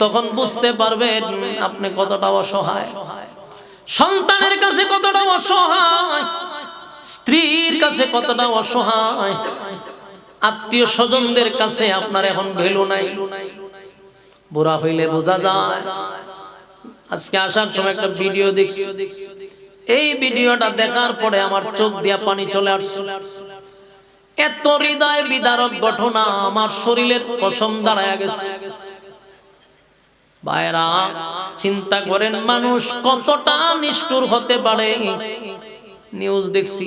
তখন বুঝতে পারবেন আপনি কতটা অসহায়, সন্তানের কাছে কতটা অসহায়, স্ত্রীর কাছে কতটা অসহায়, আত্মীয় স্বজনদের কাছে আপনার এখন ভ্যালু নাই। বুড়া হইলে বোঝা যায়। আজকে আসার সময় একটা ভিডিও দেখছি, এই ভিডিওটা দেখার পরে আমার চোখ দিয়া পানি চলে আসছে। এত হৃদয় বিদারক ঘটনা, আমার শরীরের পশম দাঁড়ায় গেছে। ভাইরা চিন্তা করেন মানুষ কতটা নিষ্ঠুর হতে পারে। নিউজ দেখছি,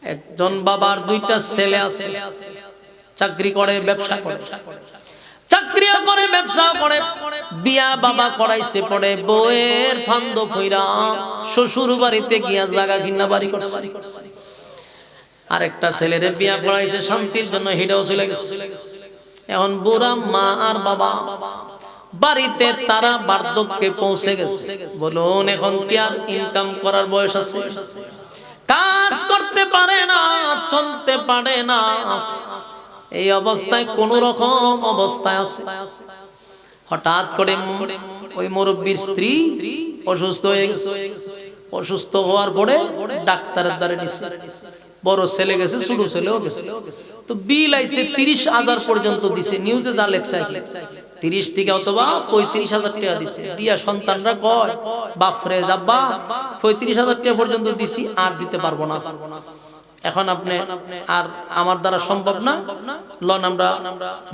একজন বাবার দুইটা ছেলে আছে, চাকরি করে, ব্যবসা করে, চাকরিও করে, ব্যবসাও করে, বিয়া বাবা করাইছে, পড়ে বউয়ের ফান্দ ফইরা শ্বশুর বাড়িতে গিয়া জায়গা কিনা বাড়ি করছে। আরেকটা ছেলেরে বিয়া করাইছে শান্তির জন্য, হিডাও চলে গেছে। এখন বুড়া মা আর বাবা বাড়িতে, তারা বার্ধক্যে পৌঁছে গেছে। বলুন এখন কি আর ইনকাম করার বয়স আছে? কাজ করতে পারে না, চলতে পারে না, এই অবস্থায় কোন রকম অবস্থায় আছে। হঠাৎ করে ওই মুরব্বীর স্ত্রী অসুস্থ হয়ে গেছে। অসুস্থ হওয়ার পরে ডাক্তারের দ্বারে নিছে। বড় ছেলে গেছে, ছোট ছেলেও গেছে। তো বিল আইছে 30,000 পর্যন্ত দিছে। নিউজে যা লেখছে 30 থেকে অথবা 35,000 টাকা দিছে। দিয়া সন্তানরা কয় বাপরে যাব্বা 35,000 টাকা পর্যন্ত দিছি, আর দিতে পারবো না। এখন আপনি আর আমার দ্বারা সম্ভব না, লন আমরা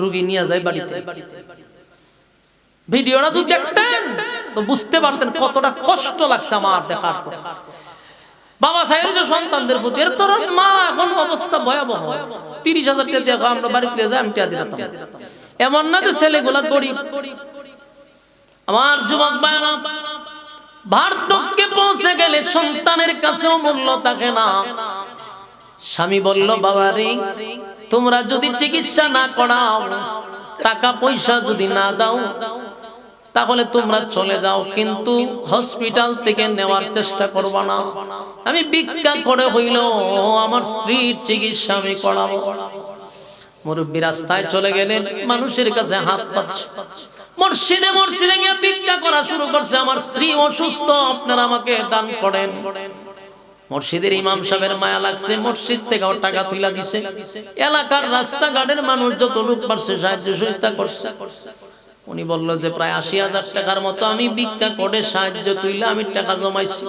রোগী নিয়ে যাই বাড়িতে। ভিডিওটা যদি দেখতেন তো বুঝতে পারতেন কতটা কষ্ট লাগছে আমার দেখার পর। বাবা সাহেবের যে সন্তানদের প্রতি, এর তোর মা এখন অবস্থা ভয়াবহ। 30,000 টাকা দিয়ে আমরা বাড়িতে যাই, আমি টাকা দিতাম। এমন না যে ছেলেগুলা গরিব। আমার যুবক ভাইরা, বার্ধক্যে পৌঁছে গেলে সন্তানের কাছেও মূল্য থাকে না। স্বামী বলল বাবা রে, তোমরা যদি চিকিৎসা না করাও, টাকা পয়সা যদি না দাও, তাহলে তোমরা চলে যাও, কিন্তু হসপিটাল থেকে নেওয়ার চেষ্টা করবা না। আমি ভিক্ষা করে হইল আমার স্ত্রীর চিকিৎসা আমি করাবো। মুরব্বী রাস্তায় চলে গেলেন, মানুষের কাছে হাত পাচ্ছে। মসজিদে মসজিদে গিয়ে ভিক্ষা করা শুরু করছে, আমার স্ত্রী অসুস্থ, আপনারা আমাকে দান করেন। মসজিদের ইমাম সাহেবের মায়া লাগছে, মসজিদ থেকে টাকা তুইলা দিছে। এলাকার রাস্তাঘাটের মানুষ যত লোক পারছে সাহায্য সহযোগিতা করছে। উনি বলল যে প্রায় 80,000 টাকার মতো আমি ভিক্ষা করে সাহায্য তুইলা আমি টাকা জমাইছি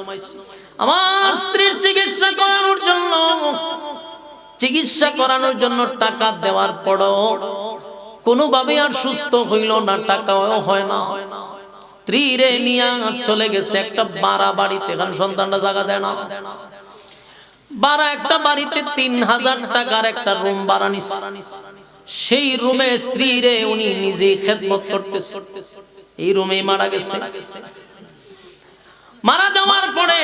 আমার স্ত্রীর চিকিৎসা করানোর জন্য। টাকা দেওয়ার পরও কোনোভাবে আর সুস্থ হইল না, টাকাও হয় না। স্ত্রীরে নিয়ে চলে গেছে একটা বাড়া বাড়িতে, কারণ সন্তানরা জায়গা দেয় না। বাড়া একটা বাড়িতে 3,000 টাকার একটা রুম ভাড়া নিছে। সেই রুমে স্ত্রীরে উনি নিজেই খেদমত করতেছে। এই রুমেই মারা গেছে। মারা যাওয়ার পরে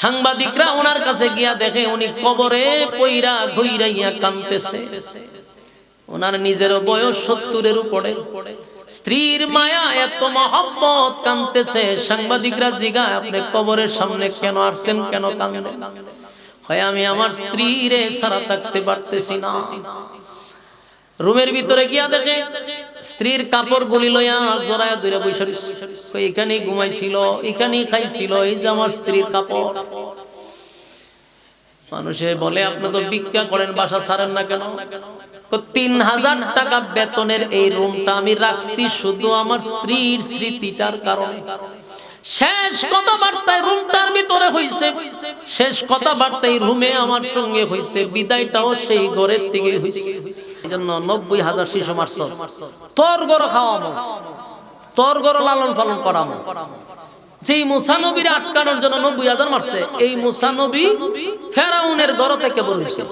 সাংবাদিকরা ওনার কাছে গিয়া দেখে উনি কবরে পইরা ঘুইরাইয়া কাঁদতেছে। ওনার নিজের বয়স 70-এর উপরে। স্ত্রীর মায়া এত মহব্বত, কাঁদতেছে। সাংবাদিকরা জিজ্ঞাসা, আপনি কবরের সামনে কেন আসছেন, কেন কাঁদেন? হয় আমি আমার স্ত্রীরে ছাড়া থাকতে পারতেছি না। রুমের ভিতরে গিয়া দেখে স্ত্রীর কাপড় গুলি লইয়া জড়ায়া ধরে বসে রইছে। এখানেই ঘুমাইছিল, এখানেই খাইছিল, এই যে আমার স্ত্রীর কাপড়। মানুষে বলে আপনি তো ভিক্ষা করেন, বাসা ছাড়েন না কেন? 3,000 টাকা বেতনের এই রুমটা আমি রাখছি শুধু আমার স্ত্রীর স্মৃতিটার কারণে। শেষ কথাবার্তায় রুমটার ভিতরে হইছে, শেষ কথাবার্তায় রুমে আমার সঙ্গে হইছে, বিদায়টাও সেই ঘরের থেকে হইছে। এজন্য 90,000 শিশু মারছ, তোর ঘর খাওয়ামো, তোর ঘর লালন পালন করামো। যেই মুসা নবীর আটকানোর জন্য 90,000 মারছে, এই মুসা নবী ফেরাউনের ঘর থেকে বড় হইছে।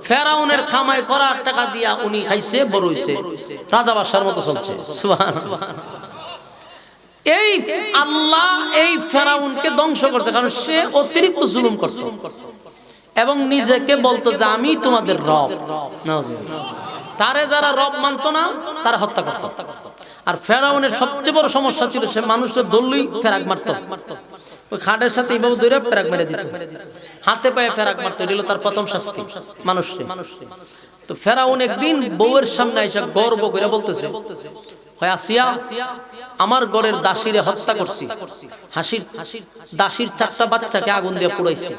ফেরাউনের খামাই করার টাকা দিয়া উনি খাইছে, বড় হইছে, রাজা বাদশার মতো চলছে। সুবহানাল্লাহ। এই আল্লাহ এই ফেরাউনকে ধ্বংস করছে, কারণ সে অতিরিক্ত জুলুম করত এবং নিজেকে বলতো যে আমি তোমাদের রব। তারে যারা রব মানত না তারা হত্যা করত। আর ফেরাউনের সবচেয়ে বড় সমস্যা ছিল সে মানুষের দলই ফেরাক মারত। ওই খাটের সাথে এইভাবে দৌড়ে ফেরাক মেরে দিত, হাতে পায়ে ফেরাক মারত। এটা হলো তার প্রথম শাস্তি মানুষকে। তো ফেরাউন একদিন বউয়ের সামনে এসে গর্ব করে বলতেছে, কয় আসিয়া আমার ঘরের দাসীরে হত্যা করছি, হাসির দাসীর 4টা বাচ্চাকে আগুন দিয়ে পুড়াইছে,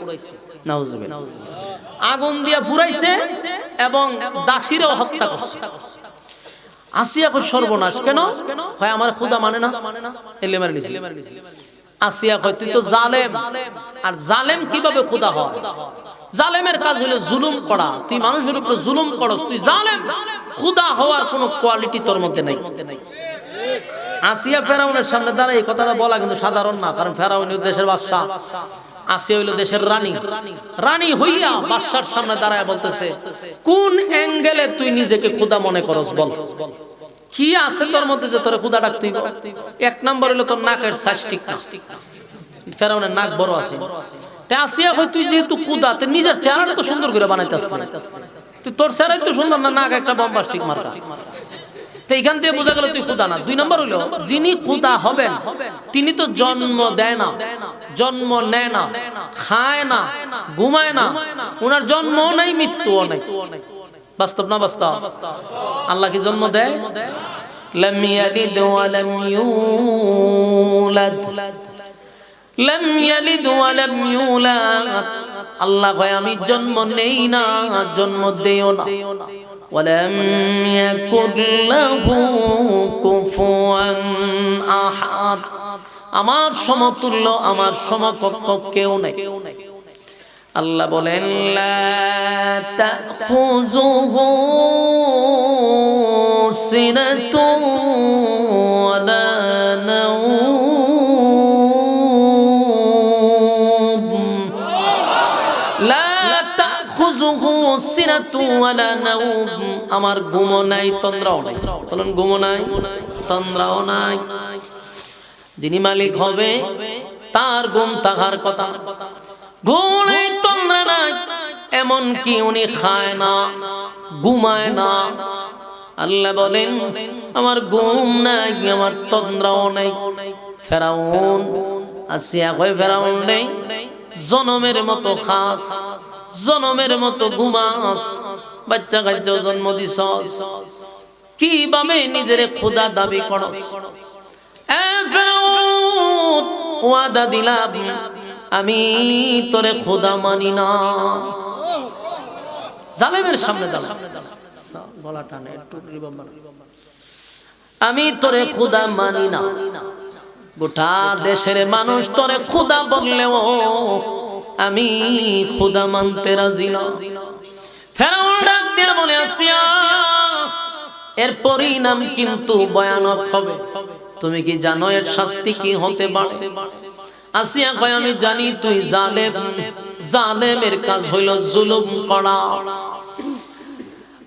নাউজুবিল্লাহ, আগুন দিয়ে পুড়াইছে এবং দাসীরেও হত্যা করছে। আসিয়া কয় সর্বনাশ, কেন? কয় আমার খোদা মানে না, এলে মারি দিছে। আসিয়া কয় তুই তো জালেম, আর জালেম কিভাবে খোদা হয়? জালেমের কাজ হলো জুলুম করা, তুই মানুষের উপর জুলুম করস, তুই জালেম। খোদা হওয়ার কোনো কোয়ালিটি তোর মধ্যে নাই। আসিয়া ফেরাউনের সামনে দাঁড়ায় এই কথাটা বলা কিন্তু সাধারণ না, কারণ ফেরাউন দেশের বাদশা, আসিয়া হইল দেশের রানী। রানী হইয়া বাদশার সামনে দাঁড়ায় বলতেছে, কোন অ্যাঙ্গেলে তুই নিজেকে খোদা মনে করস বল, কি আছে তোর মধ্যে যে তোরে খোদা ডাকতে হইব? 1 নাম্বার হলো তোর নাকের সাইজ ঠিক না, ফেরাউনের নাক বড় আছে। তে আসিয়া কই তুই যেহেতু খোদা, তে নিজের চেহারাটা তো সুন্দর করে বানাইতেছ না, তুই তোর চেহারাই তো সুন্দর না, নাক একটা বম্বাস্টিক মার্কা। তো এইখান থেকে বোঝা গেল তুই খোদা না। 2 নম্বর হলো যিনি খোদা হবেন তিনি তো জন্ম দেয় না, জন্ম নেয় না, খায় না, ঘুমায় না, ওনার জন্ম নাই, মৃত্যুও নাই। বাস্তব না বাস্তব? আল্লাহ কি জন্ম দেয়? লাম ইয়ালিদ ওয়া লাম ইউলাদ, লাম ইয়ালিদ ওয়া লাম ইউলাদ। আল্লাহ কয় আমি জন্ম নেই না, জন্ম দেও না। ওয়ালাম ইয়াকুল লাহু কুফুয়ান আহাদ, আমার সমতুল্য, আমার সমকক্ষ কেউ নেই। আল্লাহ বলেন লা তাখুযুহু সিনাতুন ওয়ালা নাওম, লা তাখুযুহু সিনাতুন ওয়ালা নাওম, আমার ঘুমও নাই, তন্দ্রাও নাই। বলুন ঘুমও নাই, তন্দ্রাও নাই। যিনি মালিক হবে তার ঘুম থাকার কথা, ঘুম নাই, তন্দ্রা নাই, এমন কি উনি খায় না, ঘুমায় না। আল্লাহ বলেন আমার ঘুম নাই, আমার তন্দ্রাও নাই। ফেরাউন আসিয়া কয় ফেরাউন নেই, জনমের মতো খাস, জনমের মতো ঘুমাস, বাচ্চা কাচ্চা জন্ম দিছস, কিভাবে নিজের খোদা দাবি করস? ফেরাউন ওয়াদা দিলাম আমি তোরে খোদা মানি না। জালেমের সামনে দাঁড়া, গলা টানে একটু, আমি তোরে খোদা মানি না। গোটা দেশের মানুষ তোরে খোদা বললেও আমি খোদা মানতে রাজি না। ফেরাউন ডাক দিয়ে বলে আসিয়া এর পরিণাম কিন্তু ভয়ানক হবে, তুমি কি জানো এর শাস্তি কি হতে পারে? আসিয়া কয় আমি জানি তুই জালেম, জালেমের কাজ হইল জুলুম করা।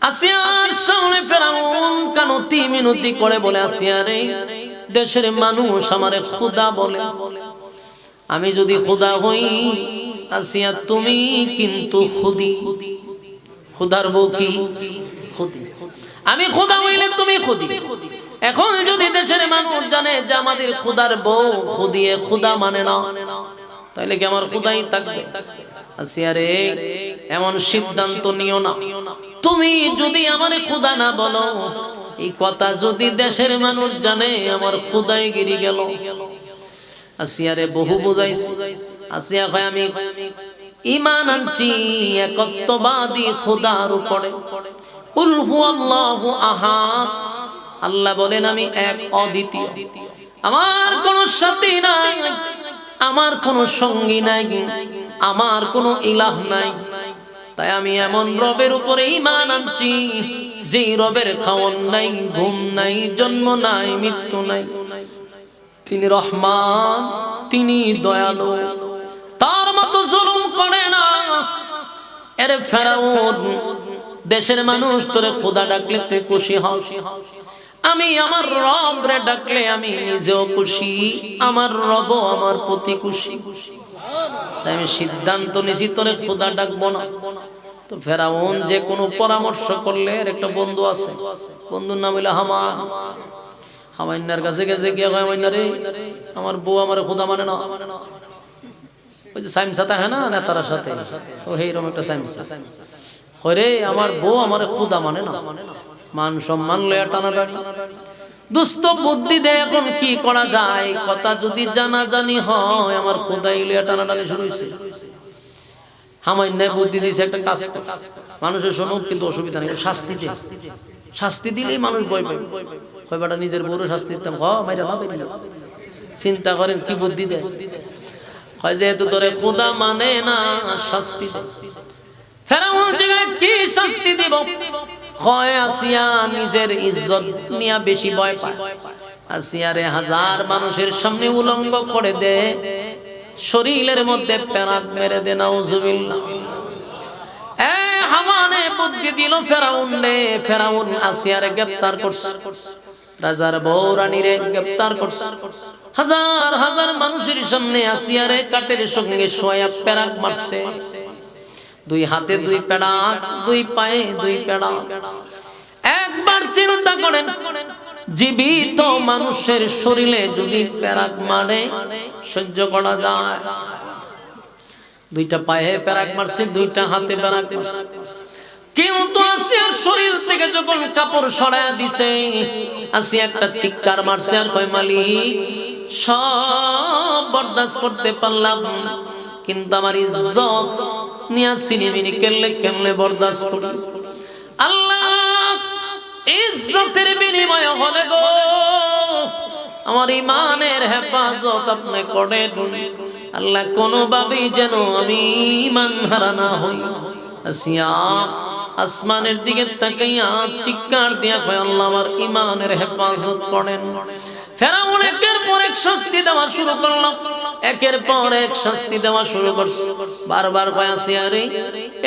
আসিয়ার সামনে ফেরাউন কানতি মিনতি করে বলে আসিয়া রে, দেশের মানুষ আমারে খোদা বলে, আমি যদি খোদা হই আসিয়া তুমি কিন্তু খুদি, খোদার বউ কি খুদি, আমি খোদা হইলে তুমি খুদি। এখন যদি দেশের মানুষ জানে যে আমাদের খোদার বউ খুদিয়ে খোদা মানে না, তাহলে কি আমার খোদাই থাকবে? আসিয়া রে এমন সিদ্ধান্ত নিও না, তুমি যদি আমারে খোদা না বলো, এই কথা যদি দেশের মানুষ জানে আমার খোদাই গিরি গেল। আসিয়া রে বহু বুঝাইছি, আসিয়া কয় আমি ঈমান আনছি একত্ববাদী খোদার উপরে। কুল হুয়াল্লাহু আহাদ, আল্লাহ বলেন আমি এক অদ্বিতীয়, আমার কোনো সাথী নাই, আমার কোনো সঙ্গী নাই, আমার কোনো ইলাহ নাই। তাই আমি এমন রবের উপরে ঈমান আনছি যেই রবের খাওয়ান নাই, ঘুম নাই, জন্ম নাই, মৃত্যু নাই। তিনি রহমান, তিনি দয়ালু, তার মতো জুলুম করে না। এর ফেরাউন দেশের মানুষ তোরে খোদা ডাকলে তুই খুশি হস, আমি আমার রব রে ডাকলে আমি নিজেও খুশি, আমার রবও আমার প্রতি খুশি। তাই আমি সিদ্ধান্ত নিছি তোরে খোদা ডাকবো না। তো ফেরাউন যে কোনো পরামর্শ করলে এর একটা বন্ধু আছে, বন্ধুর নাম হইলো হামান। হামাইনার কাছে গেছে গিয়ে কয় হামাইনা রে, আমার বউ আমার খোদা মানে না। ওই যে সাইমসা থাকে না নেতার সাথে, ও এইরকম একটা সাইমসা কয় রে আমার বউ আমার খোদা মানে না। মান সম্মান লয়া টানাটানি, দুষ্ট বুদ্ধি দে এখন কি করা যায়, কথা যদি জানাজানি হয় আমার খোদা ইলিয়া টানাটানি শুরু হয়েছে। সামান্য বুদ্ধি দিয়েছে একটা কাজ, মানুষের শুনুক কিন্তু অসুবিধা নেই, শাস্তি দে, শাস্তি দিলেই মানুষ ভয় পাবে। কয়বাটা নিজের বউরও শাস্তি দিতাম, চিন্তা করেন কি বুদ্ধি দেয়। কয় যেহেতু তোরে খোদা মানে না, শাস্তি দে। ফেরাউন জায়গায় কি শাস্তি দিব? কয় আসিয়া নিজের ইজ্জত নিয়ে বেশি ভয় পায়। আসিয়ারে হাজার মানুষের সামনে উলঙ্গ করে দে, শরীরের মধ্যে পেরাক মেরে দে, নাউজুবিল্লাহ। হামানে বুদ্ধি দিল ফেরাউন রে। ফেরাউন আসিয়ারে গ্রেফতার করছে, রাজার বউ রানীরে গ্রেফতার করছে। হাজার হাজার মানুষের সামনে আসিয়ারে কাটের সঙ্গে শোয়া পেরাক মারছে। দুই হাতে দুই পেরাক, দুই পায়ে দুই পেরাক। একবার চিন্তা করেন, জীবিত মানুষের শরীরে যদি পেরাক মারে সহ্য করা যায়? দুইটা পায়ে পেরাক মারছে, দুইটা হাতে পেরাক মারছে। কিন্তু আসিয়ার শরীর থেকে যখন কাপড় সরায়া দিছে, আসিয়া একটা চিৎকার মারছে আর কয় মালিক সব বরদাস্ত করতে পারলাম, কিন্তু আমার ইজ্জত নিয়া সিনেমিনি কেমনে বরদাস্ত করি? আল্লাহ ইজ্জতের বিনিময় হলে গো আমার ইমানের হেফাজত আপনি করেন আল্লাহ, কোনোভাবেই যেন আমি ইমান হারা না হই। আসিয়া আসমানের দিকে তাকাইয়া চিৎকার দিয়া কয় আল্লাহ আমার ইমানের হেফাজত করেন। ফেরাউন একের পর এক শাস্তি দেওয়া শুরু করলো, একের পর এক শাস্তি দেওয়া শুরু করছে। বারবার কয় আসিয়া রে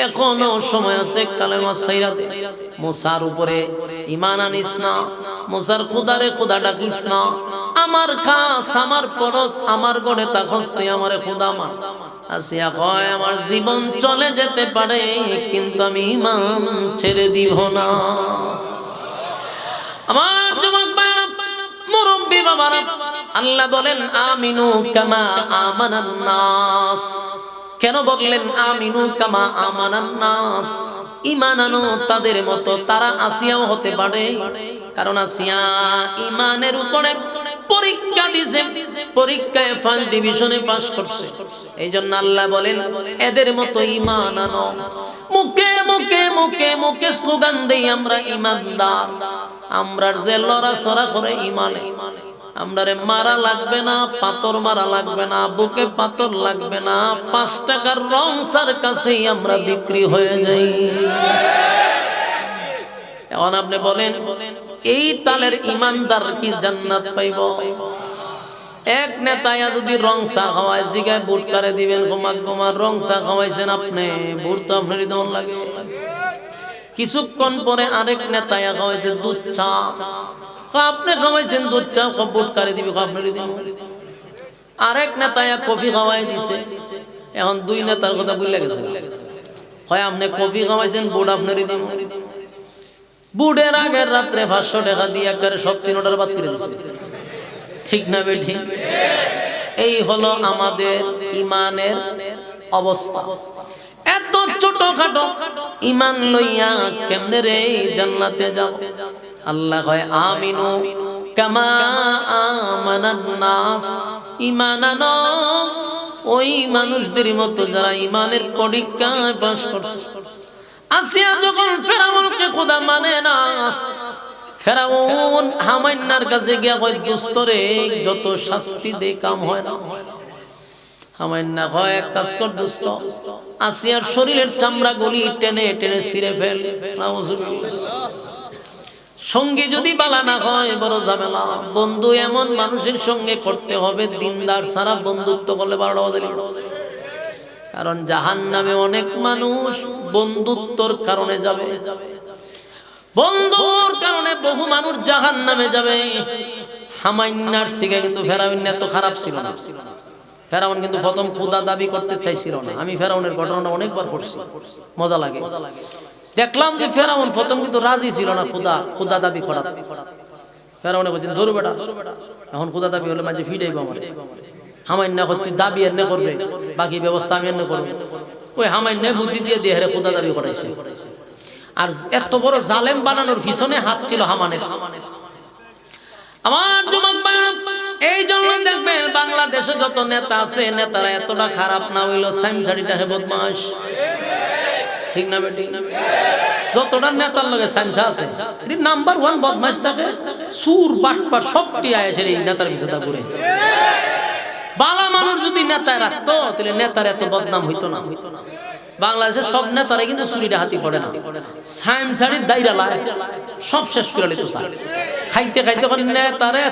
এখনো সময় আছে, কালেমা ছাইরা দে, মুসার উপরে ঈমান আনিস না, মুসার খোদারে খোদা ডাকিস না, আমার খাস আমার পরশ আমার গড়ে তাকস তুই আমারে খোদা মান। আসিয়া কয় আমার জীবন চলে যেতে পারে কিন্তু আমি ঈমান ছেড়ে দিব না। আমার যুবক ভাইরা, মুরব্বি বাবারা, আল্লাহ বলেন আমিনু কামা আমানান নাস। কেন বললেন আমিনু কামা আমানান নাস? ঈমান আনো তাদের মতো, তারা আসিয়াও হতে পারে। কারণ আসিয়া ঈমানের উপরে পরীক্ষা দিয়েছে, পরীক্ষায় ফার্স্ট ডিভিশনে পাস করছে। এই জন্য আল্লাহ বলেন এদের মতো ঈমান আনো। মুখে মুখে মুখে মুখে স্লোগান দেই আমরা ঈমানদার, আমরার যে লড়াচড়া করে ঈমানে, আমরারে মারা লাগবে না, পাথর মারা লাগবে না, বুকে পাথর লাগবে না, 5 টাকার রং সার কাছেই আমরা বিক্রি হয়ে যাই। এখন আপনি বলেন এই তালের ঈমানদার কি জান্নাত পাইব? এক নেতায়া যদি রং চা খাওয়ায় জিগায় বুট কারে দিবেন, গোমার রং চা খাওয়াইছেন আপনি, বুট তো আপনারই দন লাগে। কিছুক্ষণ পরে আরেক নেতায়া খাওয়াইছে দুধ চা, আপনি খাওয়াইছেন দুধ চা, বুট কারে দিবে আপনারই দিন। আরেক নেতায়া কফি খাওয়াই দিছে, এখন 2 নেতার কথা ভুলে গেছে। হয় আপনি কফি খাওয়াইছেন, বুট আপনারই দিন। বুটের আগের রাত্রে 500 টাকা দিয়ে একবারে সব 3 অর্ডার বাদ করে দিছে, ঠিক না বেঠিক? এই হলো আমাদের ঈমানের অবস্থা। এত ছোটখাটো ঈমান লইয়া কেমনে রে জান্নাতে যাব? আল্লাহ কয় আমিনু কামা আমানান নাস। ঈমান আনো ওই মানুষদের মতো যারা ঈমানের পরীক্ষায় পাস করছে। আসিয়া যখন ফেরাউনকে খোদা মানে না, ফেরাউন হামান্নার কাছে গিয়া কয় দুস্তরে যত শাস্তি দে কাম হয় না। হামান্না কয় এক কাজ কর দোস্ত, আসিয়ার শরীরের চামড়া গলি টেনে টেনে ছিঁড়ে ফেল। সঙ্গে যদি বালা না হয় বড় ঝামেলা। বন্ধু এমন মানুষের সঙ্গে করতে হবে, দিনদার সারা বন্ধুত্ব করলে 12টা বাজে। কারণ জাহান্নামে অনেক মানুষ বন্ধুত্বর কারণে যাবে, বন্ধুর কারণে বহু মানুষ জাহান্নামে যাবে। হামান্নার সিগা কিন্তু ফেরাউন এত খারাপ ছিল না। ফেরাউন কিন্তু প্রথম খোদা দাবি করতে চাইছিল না। আমি ফেরাউনের ঘটনাটা অনেকবার পড়ছি, মজা লাগে। দেখলাম যে ফেরাউন প্রথম কিন্তু রাজি ছিল না খোদা দাবি করা। ফেরাউনে বলছেন ধরু বেটা, এখন খোদা দাবি হলে মাঝে ফিডাইব আমার। হামান্না তুই দাবি এনে করবে, বাকি ব্যবস্থা আমি এনে করবো। ওই হামান্না বুদ্ধি দিয়ে দেহের খোদা দাবি করাইছে। আর এত বড় জালেম বানানোর পিছনে হাত ছিল হামানের। আমার যুবক ভাইরা, এই জন্য দেখবেন বাংলাদেশে যত নেতা আছে, নেতারা এতটা খারাপ না হইলো সাইমসাড়িটা হে বদমাশ, ঠিক না বেটি? যতটা নেতার লগে সাইমসা আছে, নাম্বার 1 বদমাশ থাকে, সুর বাটপা সবটি আয়েছে এই নেতার পিছনে ঘুরে। বালা মানুষ যদি নেতায় রাখতো তাহলে নেতার এত বদনাম হইতো না। বাংলাদেশের সব নেতারা কিন্তু চুরিটা হাতি পড়ে না, সাইমসাড়ির দায়রা লাই সব শেষ করে নিত। খাইতে খাইতে নেতারে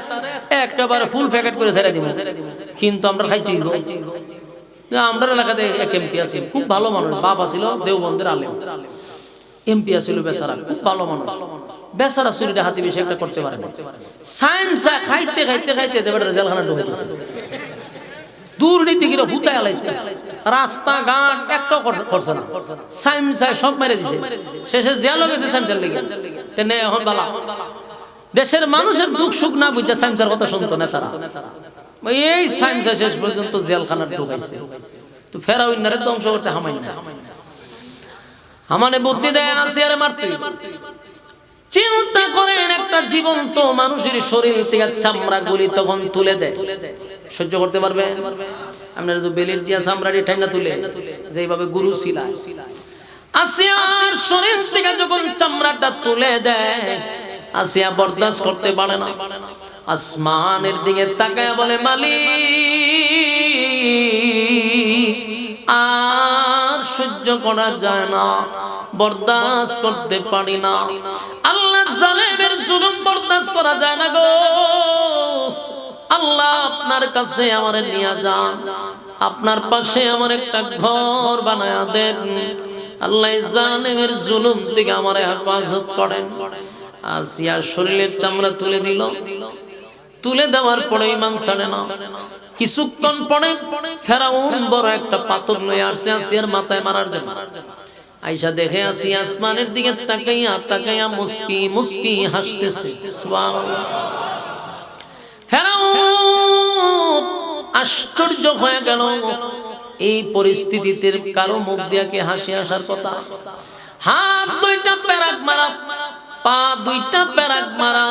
একেবারে ফুল প্যাকেট করে ছেড়ে দিব, কিন্তু আমরা খাইতে হইব। আমরা এলাকাতে এক এমপি আছে, খুব ভালো মানুষ, বাবা ছিল দেওবন্দের আলেম, এমপি আছিল, বেচারা খুব ভালো মানুষ, বেচারা চুরিটা হাতি বেশি একটা করতে পারে না। সাইমসা খাইতে খাইতে খাইতে জেলখানা ঢুকাইতেছে, দুর্নীতি কিরা হুতায় আলাইছে, রাস্তাঘাট একটা করছে না, সাইমসা সব মেরে দিছে, শেষে জেলও গেছে সাইমসার লেগে। তেনে এখন বালা দেশের মানুষের দুঃখ সুখ না বুঝতে সাইমসার কথা শুনতো না তারা, এই সাইমসা শেষ পর্যন্ত জেলখানা ঢুকাইছে। তো ফেরাউন্নারে ধ্বংস করছে হামাইনা, আমানে বুদ্ধি দেয় আসিয়ারে মারতে। চিন্তা করেন, একটা জীবন্ত মানুষের শরীর থেকে চামড়া গুলি তখন তুলে দেয়, সহ্য করতে পারবে? আপনারা যে বেলির দিয়া চামড়াটি ঠান্ডা তুলে যেভাবে গুরু ছিলা, আসিয়ার শরীর থেকে যখন চামড়াটা তুলে দেয়, আসিয়া বরদাস্ত করতে পারে না, আসমানের দিকে তাকায় বলে, মালিক আর সহ্য করা যায় না, বরদাস্ত করতে পারি না, আল্লাহ জালেমের জুলুম বরদাস্ত করা যায় না গো, আল্লাহ আপনার কাছে আমারে নিয়ে যান, আপনার পাশে আমার একটা ঘর বানায়া দেন, আল্লাহ জালেমের জুলুম থেকে আমারে হেফাজত করেন। আসিয়া শরীরের চামড়া তুলে দিল, তুলে দেওয়ার পরে ঈমান ছাড়ে না। কিছুক্ষণ পরে ফেরাউন বড় একটা পাথর লয়ে আসছে আসিয়ার মাথায় মারার জন্য। আয়েশা দেখে আসিয়া আসমানের দিকে তাকাইয়া তাকাইয়া মুস্কি মুস্কি হাসতেছে, সুবহানাল্লাহ। ফেরাউন আশ্চর্য হয়ে গেল, এই পরিস্থিতিতে কারো মুখ দিয়া কি হাসি আসার কথা? হাত দুইটা পেরাক মারা, পা দুইটা পেরাক মারা,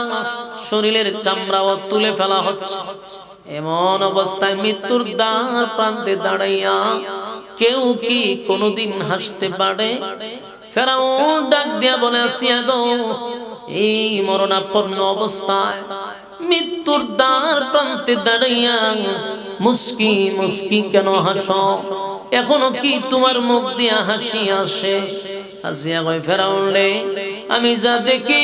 শরীরের চামড়াও তুলে ফেলা হচ্ছে। এমন অবস্থায় মৃত্যুর দ্বার প্রান্তে দাঁড়াইয়া কেউ কি কোনোদিন হাসতে পারে? ফেরাউন ডাক দিয়া বলে, আসিয়া গো, এই মরণাপন্ন অবস্থায় মৃত্যুর দ্বার প্রান্তে দাঁড়াইয়া মুস্কি মুস্কি কেন হাসো? এখনো কি তোমার মুখ দিয়া হাসি আসে? আসিয়া কয়, ফেরাউন রে, আমি যা দেখি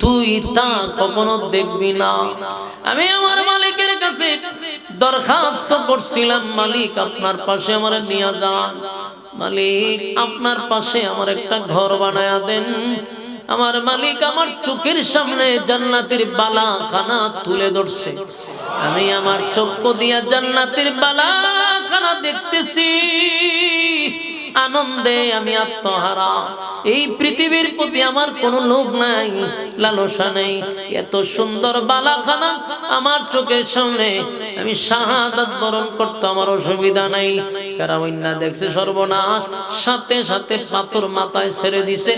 তুই তা কখনো দেখবি না। আমি আমার মালিকের কাছে দরখাস্ত করছিলাম, মালিক আপনার পাশে আমার নিয়ে যান, মালিক আপনার পাশে আমার একটা ঘর বানায়া দেন। আমার মালিক আমার চোখের সামনে জান্নাতের বালাখানা তুলে ধরছে, আমি আমার চক্ষু দিয়া জান্নাতের বালাখানা দেখতেছি, আনন্দে আমি আত্মহারা। এই পৃথিবীর প্রতি আমার কোনো লোভ নাই, লালসা নেই। এত সুন্দর বালাখানা আমার চোখের সামনে, আমি শাহাদাত বরণ করতে আমার অসুবিধা নাই। ফেরাউন দেখছে সর্বনাশ, সাথে সাথে পাথর মাথায় ছেড়ে দিছে,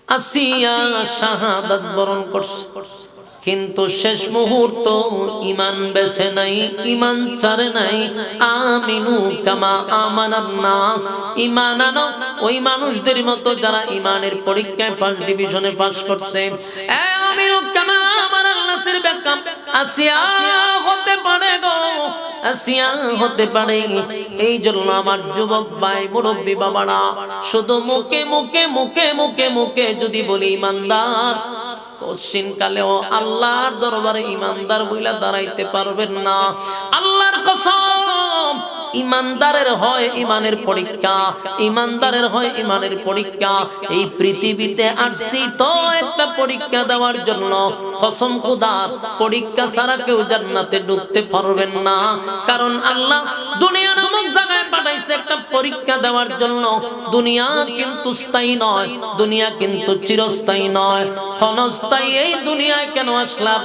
আসিয়া শাহাদাত বরণ করছে। কিন্তু শেষ মুহূর্ত ঈমান বেছে নাই, ঈমান ছাড়ে নাই। আমিনু কামা আমানান নাস, ঈমান আনো ওই মানুষদের মতো যারা ঈমানের পরীক্ষায় ফার্স্ট ডিভিশনে পাস করছে। আমিনু কামা আমানান নাসের ব্যাখ্যা আসিয়া হতে পারে গো, আসিয়া হতে পারে। এই জন্য আমার যুবক ভাই মুরব্বী বাবারা, শুধু মুখে মুখে মুখে মুখে মুখে যদি বলি ঈমানদার, কঠিন কালেও আল্লাহর দরবারে ঈমানদার বইলা দাঁড়াইতে পারবেন না। আল্লাহর কসম, ঈমানদারের হয় ঈমানের পরীক্ষা, ঈমানদারের হয় ঈমানের পরীক্ষা। এই পৃথিবীতে আসছি তো একটা পরীক্ষা দেওয়ার জন্য। কসম খোদার, পরীক্ষা ছাড়া কেউ জান্নাতে ঢুকতে পারবেন না। কারণ আল্লাহ দুনিয়া নামক জায়গায় পাঠাইছে একটা পরীক্ষা দেওয়ার জন্য। দুনিয়া কিন্তু স্থায়ী নয়, দুনিয়া কিন্তু চিরস্থায়ী নয়, ক্ষণস্থায়ী। এই দুনিয়ায় কেন আসলাম?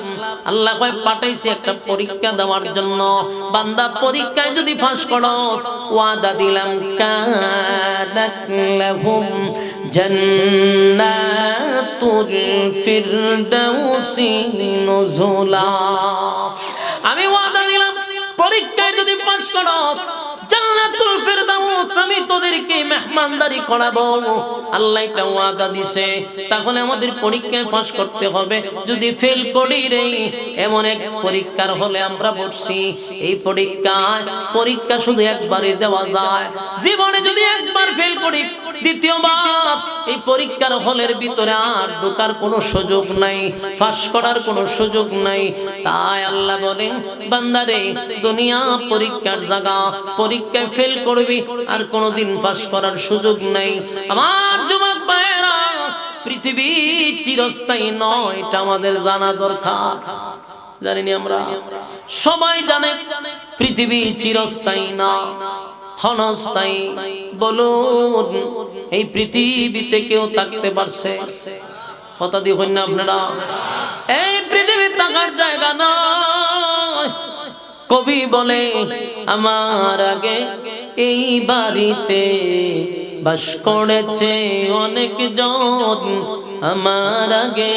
আল্লাহ কয় পাঠাইছে একটা পরীক্ষা দেওয়ার জন্য। বান্দা পরীক্ষায় যদি ফাঁস করস, ওয়াদা দিলাম কানাত লাহুম জান্নাতুল ফিরদাউসি নুজুলা। আমি ওয়াদা দিলাম পরীক্ষায় যদি পাস করো জান্নাতুল ফিরদাউস আমি তোদেরকে মেহমানদারি করাবো। আল্লাহ এটা ওয়াদা দিছে, তাহলে আমাদের পরীক্ষায় পাস করতে হবে। যদি ফেল করি রে, এমন এক পরীক্ষার হলে আমরা বসছি, এই পরীক্ষা শুধু একবারই দেওয়া যায়। জীবনে যদি একবার ফেল করি, দ্বিতীয়বার এই পরীক্ষার হলের ভিতরে আর ঢোকার কোনো সুযোগ নাই, পাস করার কোনো সুযোগ নাই। তাই আল্লাহ বলেন, বান্দারে দুনিয়া পরীক্ষার জায়গা, পরীক্ষায় ফেল করবি আর কোনোদিন পাস করার সুযোগ নাই। আমার যুবক ভাইরা, পৃথিবী চিরস্থায়ী নয়, এটা আমাদের জানা দরকার। জানিনি আমরা? সবাই জানে পৃথিবী চিরস্থায়ী না, ক্ষণস্থায়ী। বলুন, এই পৃথিবীতে কেউ থাকতে পারছে? কথা দিয়ে হইন না আপনারা? এই পৃথিবী থাকার জায়গা নয়। কবি বলে, আমার আগে এই বাড়িতে বাস করেছে অনেক জন, আমার আগে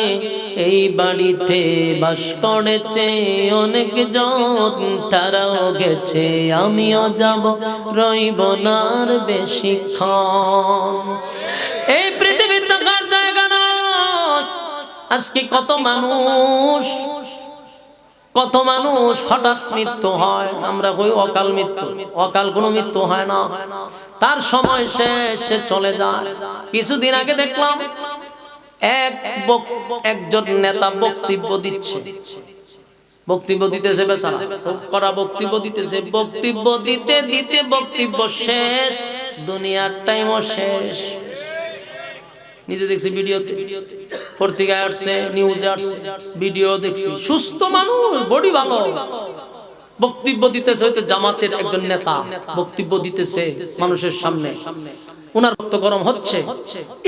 এই বাড়িতে বাস করেছে অনেক জন, তারাও গেছে আমিও যাব, রইব না আর বেশিক্ষণ। এই পৃথিবী থাকার জায়গা নয়। আজকে কত মানুষ হঠাৎ মৃত্যু হয়, আমরা কই অকাল মৃত্যু। অকাল কোনো মৃত্যু হয় না, তার সময় শেষ, সে চলে যায়। কিছুদিন আগে দেখলাম একজন নেতা বক্তব্য দিতেছে, বেচারা খুব কড়া বক্তব্য দিতেছে। বক্তব্য দিতে দিতে বক্তব্য শেষ, দুনিয়ার টাইমও শেষ। নিজে দেখছি ভিডিওতে, পত্রিকায় আসছে, নিউজে আসছে, ভিডিও দেখছি। সুস্থ মানুষ, বডি ভালো, বক্তব্য দিতেছে। হয়তো জামাতের একজন নেতা বক্তব্য দিতেছে মানুষের সামনে, উনার রক্ত গরম হচ্ছে,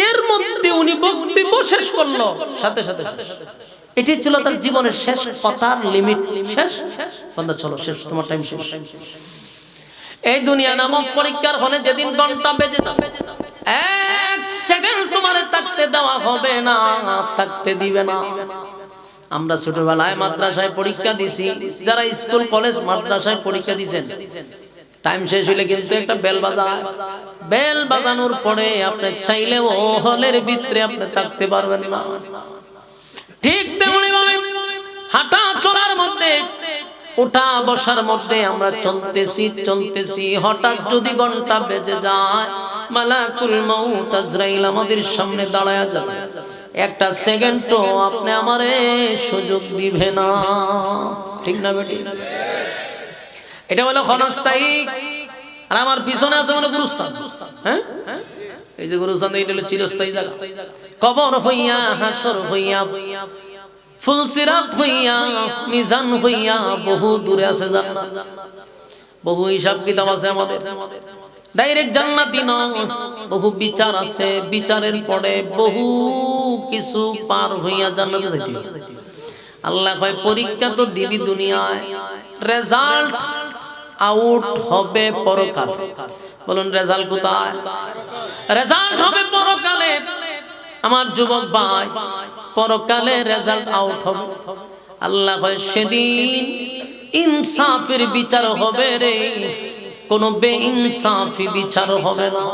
এর মধ্যে উনি বক্তব্য শেষ করলো সাথে সাথে। এটি ছিল তার জীবনের শেষ কথার লিমিট, শেষ। বান্দা চলো শেষ, তোমার টাইম শেষ। এই দুনিয়া নামক পরীক্ষার হলে যেদিন ঘন্টা বেজে যাবে, এক সেকেন্ড তোমার থাকতে দেওয়া হবে না, থাকতে দিবে না। আমরা ছোটবেলায় মাদ্রাসায় পরীক্ষা দিছি, যারা স্কুল কলেজ মাদ্রাসায় পরীক্ষা দিয়েছেন, টাইম শেষ হইলে কিন্তু একটা বেল বাজায়। বেল বাজানোর পরে আপনি চাইলেও হলের ভিতরে আপনি থাকতে পারবেন না। ঠিক তেমনি ভাবে হাঁটা চলার মধ্যে, উঠা বসার মধ্যে আমরা চলতেছি, হঠাৎ যদি ঘন্টা বেজে যায়, মালাকুল মউত আজরাইল আমাদের সামনে দাঁড়ায়া যাবে। একটা সেকেন্ডও আপনি আমারে সুযোগ দিবে না, ঠিক না বেটি? এটা হলো ক্ষণস্থায়ী। আর আমার পিছনে আছে মানে গুরুস্থান। হ্যাঁ, এই যে গুরুস্থান, এটা হলো চিরস্থায়ী জায়গা। কবর হইয়া, হাসর হইয়া, ফুলসিরাত হইয়া, মিজান হইয়া, বহু দূরে আছে জান্নাত, বহু হিসাব কিতাব আছে আমাদের। ডাইরেক্ট জান্নাতি নয়, বহু বিচার আছে, বিচারের পরে বহু কিছু পার হইয়া জান্নাতে যাইতে হবে। আল্লাহ কয় পরীক্ষা তো দিবি দুনিয়ায়, রেজাল্ট আউট হবে পরকাল। বলুন রেজাল্ট কোথায়? রেজাল্ট হবে পরকালে। আমার যুবক ভাই, পরকালে রেজাল্ট আউট হবে। আল্লাহ কয় সেদিন ইনসাফের বিচার হবে রে, কোনো বেইনসাফি বিচার হবে না।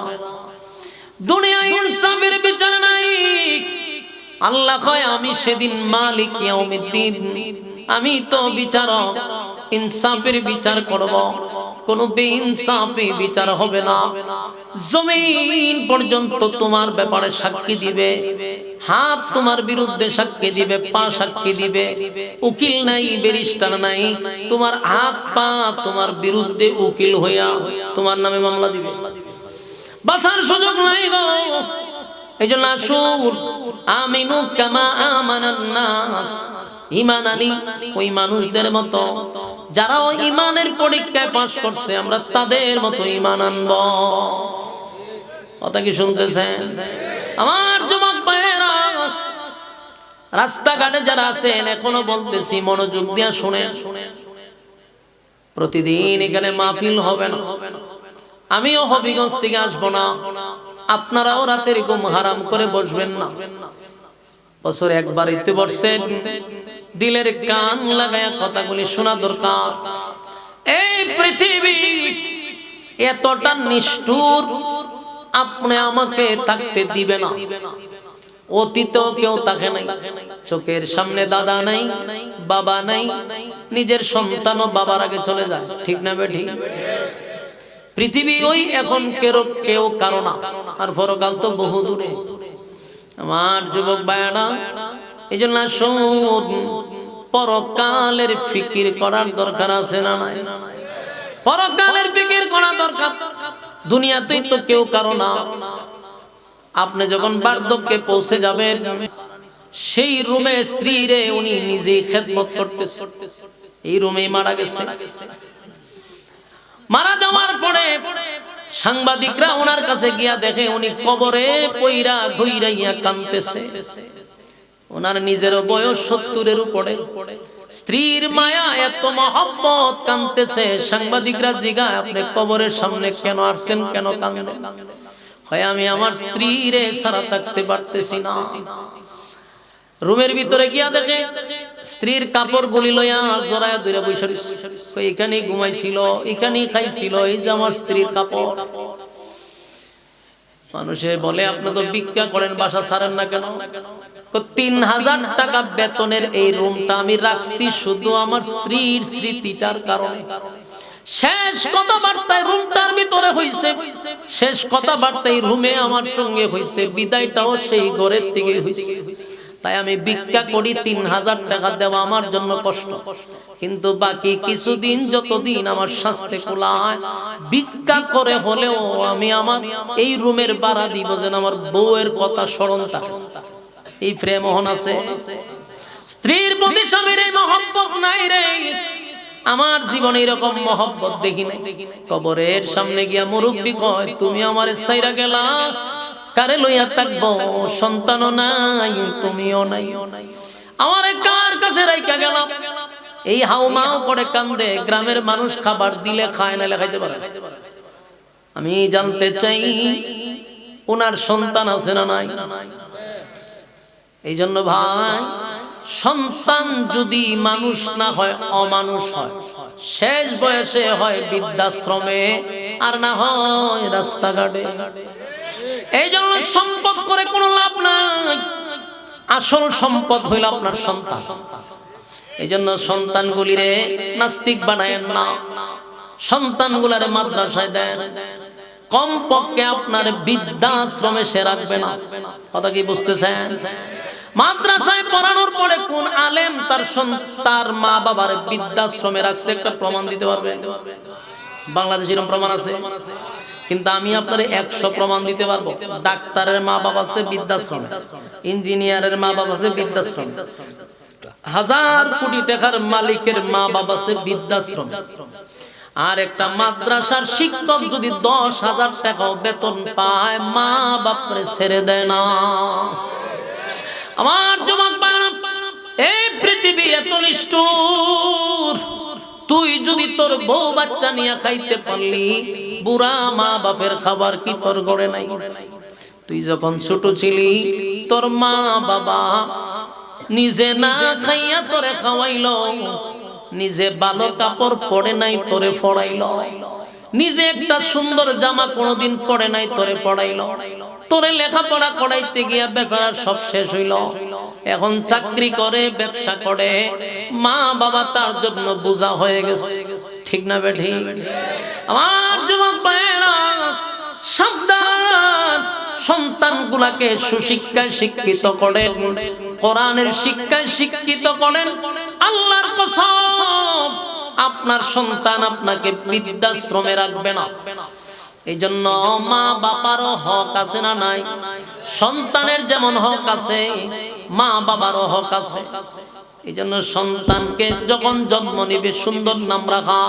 দুনিয়ায় ইনসাফের বিচার নাই। আল্লাহ কয় আমি সেদিন মালিক ইয়াউমিদ্দিন, আমি তো বিচারক, ইনসাফের বিচার করব, কোনো বেইনসাফি বিচার হবে না। জমিন পর্যন্ত তোমার ব্যাপারে সাক্ষী দিবে, হাত তোমার বিরুদ্ধে সাক্ষী দিবে, পা সাক্ষী দিবে। উকিল নাই, ব্যারিস্টার নাই, তোমার হাত পা তোমার বিরুদ্ধে উকিল হইয়া তোমার নামে মামলা দিবে। বাঁচার সুযোগ নাই গো। এই জন্য আসুন, আমিনু কামা আমানান নাস, ঈমান আনি ওই মানুষদের মতো যারা ওই ঈমানের পরীক্ষায় পাস করছে, আমরা তাদের মতো ঈমান আনব। কথা কি শুনতেছেন আমার যুবক ভাইয়েরা? রাস্তাঘাটে যারা আছেন, এখনো বলতেছি, মনোযোগ দিয়ে শুনেন। প্রতিদিন এখানে মাহফিল হবে না, আমিও হবিগঞ্জ থেকে আসবো না, আপনারাও রাতের ঘুম হারাম করে বসবেন না। বছরে একবার ইতে বসছেন, দিলের কান লাগায়া কথাগুলি শোনা দরকার। এই পৃথিবী এতটা নিষ্ঠুর, আপনি আমাকে থাকতে দিবে না। অতীতেও কেউ থাকে নাই, চোখের সামনে দাদা নাই, বাবা নাই, নিজের সন্তানও বাবার আগে চলে যায়, ঠিক না বেঠিক? পৃথিবী ওই এখন কেউ কারো না, আর পরকাল তো বহু দূরে। আমার যুবক ভাইরা, এই জন্য পরকালের ফিকির করার দরকার আছে না নাই? পরকালের ফিকির করা দরকার। দুনিয়াতেই তো কেউ কারো না। আপনি যখন বার্ধক্যে পৌঁছে যাবেন, সেই রুমে স্ত্রী রে উনি নিজেই খেদমত করতেছে। এই রুমেই মারা গেছে। মারা যাওয়ার পরে সাংবাদিকরা ওনার কাছে গিয়া দেখে উনি কবরে পইরা ঘুইরাইয়া কাঁদতেছে। ওনার নিজের বয়স 70-এর উপরে, স্ত্রীর মায়া এত মহব্বত, কাঁদতেছে। সাংবাদিকরা জিজ্ঞাসা, আপনি কবরের সামনে কেন আসছেন, কেন কাঁদেন? হয় আমি আমার স্ত্রীরে ছাড়া থাকতে পারতেছি না। রুমের ভিতরে গিয়া দেখে স্ত্রীর কাপড় গুলি লইয়া জড়ায়া ধরে বসে রইছে। এখানেই ঘুমাইছিল, এখানেই খাইছিল, এই যে আমার স্ত্রীর কাপড়। মানুষে বলে, আপনি তো ভিক্ষা করেন, বাসা ছাড়েন না কেন? 3000 টাকা বেতনের এই রুমটা আমি রাখছি শুধু আমার স্ত্রীর স্মৃতিটার কারণে। শেষ কথাবার্তায় রুমটার ভিতরে হইছে, শেষ কথাবার্তায় রুমে আমার সঙ্গে হইছে, বিদায়টাও সেই ঘরের থেকে হইছে। তাই আমি ভিক্ষা করি, 3000 টাকা দেওয়া আমার জন্য কষ্ট, কিন্তু বাকি কিছুদিন যতদিন আমার স্বাস্থ্যে কুলায়, ভিক্ষা করে হলেও আমি আমার এই রুমের ভাড়া দিব, যেন আমার বউয়ের কথা স্মরণ থাকে। এই প্রেম মোহন আছে? স্ত্রীর প্রতি স্বামীর এই মহব্বত নাই রে। আমার জীবনে এরকম মহব্বত দেখি নাই। কবরের সামনে গিয়া মুরব্বি কয়, তুমি আমারে ছাইরা গেলা, কারে লইয়া থাকবো? সন্তানও নাই, তুমিও নাই, আমারে কার কাছে রাইখা গেলাম? এই হাউমাউ করে কান্দে। গ্রামের মানুষ খাবার দিলে খায়, না খাইতে পারে। আমি জানতে চাই, ওনার সন্তান আছে না নাই? এই জন্য ভাই, সন্তান যদি মানুষ না হয়, অমানুষ হয়, শেষ বয়সে হয় বৃদ্ধাশ্রমে, আর না হয় রাস্তাঘাটে। এই জন্য সম্পদ করে কোনো লাভ নাই। আসল সম্পদ হইল আপনার সন্তান। এই জন্য সন্তানগুলিরে নাস্তিক বানায়েন না, সন্তানগুলারে মাদ্রাসায় দেন। কমপক্ষে আপনার বৃদ্ধাশ্রমে সে রাখবে না। কথা কি বুঝতেছেন? মাদ্রাসায় পড়ানোর পরে কোন আলেম তার মা বাবার বৃদ্ধাশ্রমে রাখছে একটা প্রমাণ দিতে পারবেন? বাংলাদেশে এরকম প্রমাণ আছে? কিন্তু আমি আপনার 100 প্রমাণ দিতে পারবো। ডাক্তারের মা বাবা আছে বৃদ্ধাশ্রমে, ইঞ্জিনিয়ারের মা বাবা আছে বৃদ্ধাশ্রমে, 1000 কোটি টাকার মালিকের মা বাবা আছে বৃদ্ধাশ্রমে। আর একটা মাদ্রাসার শিক্ষক যদি 10,000 টাকাও বেতন পায়, মা বাপরে ছেড়ে দেয় না। আমার যুবক ভাইরা, এই পৃথিবী এত নিষ্ঠুর। তুই যদি তোর বউ বাচ্চা নিয়ে খাইতে পারলি, বুড়া মা বাপের খাবার কি তোর ঘরে নাই? তুই যখন ছোট ছিলি, তোর মা বাবা নিজে না খাইয়া তোরে খাওয়াইলো, নিজে ভালো কাপড় পরে নাই, তোরে পড়াইলো, নিজে একটা সুন্দর জামা কোনোদিন পরে নাই, তোরে পড়াইলো, তোরে লেখাপড়া করাইতে গিয়া বেচারা সব শেষ হইল। এখন চাকরি করে, ব্যবসা করে, মা বাবা তার জন্য বোঝা হয়ে গেছে, ঠিক না বেঠি? আমার যুবক ভাইয়েরা, সাবধান। সন্তানগুলাকে সুশিক্ষায় শিক্ষিত করেন, কোরআনের শিক্ষায় শিক্ষিত করেন। আল্লাহর কসম, আপনার সন্তান আপনাকে বৃদ্ধাশ্রমে রাখবে না। এই জন্য মা বাবারও হক আছে না নাই? সন্তানের যেমন হক আছে, মা বাবারও হক আছে। এই জন্য সন্তানকে যখন জন্ম নিবে, সুন্দর নাম রাখা,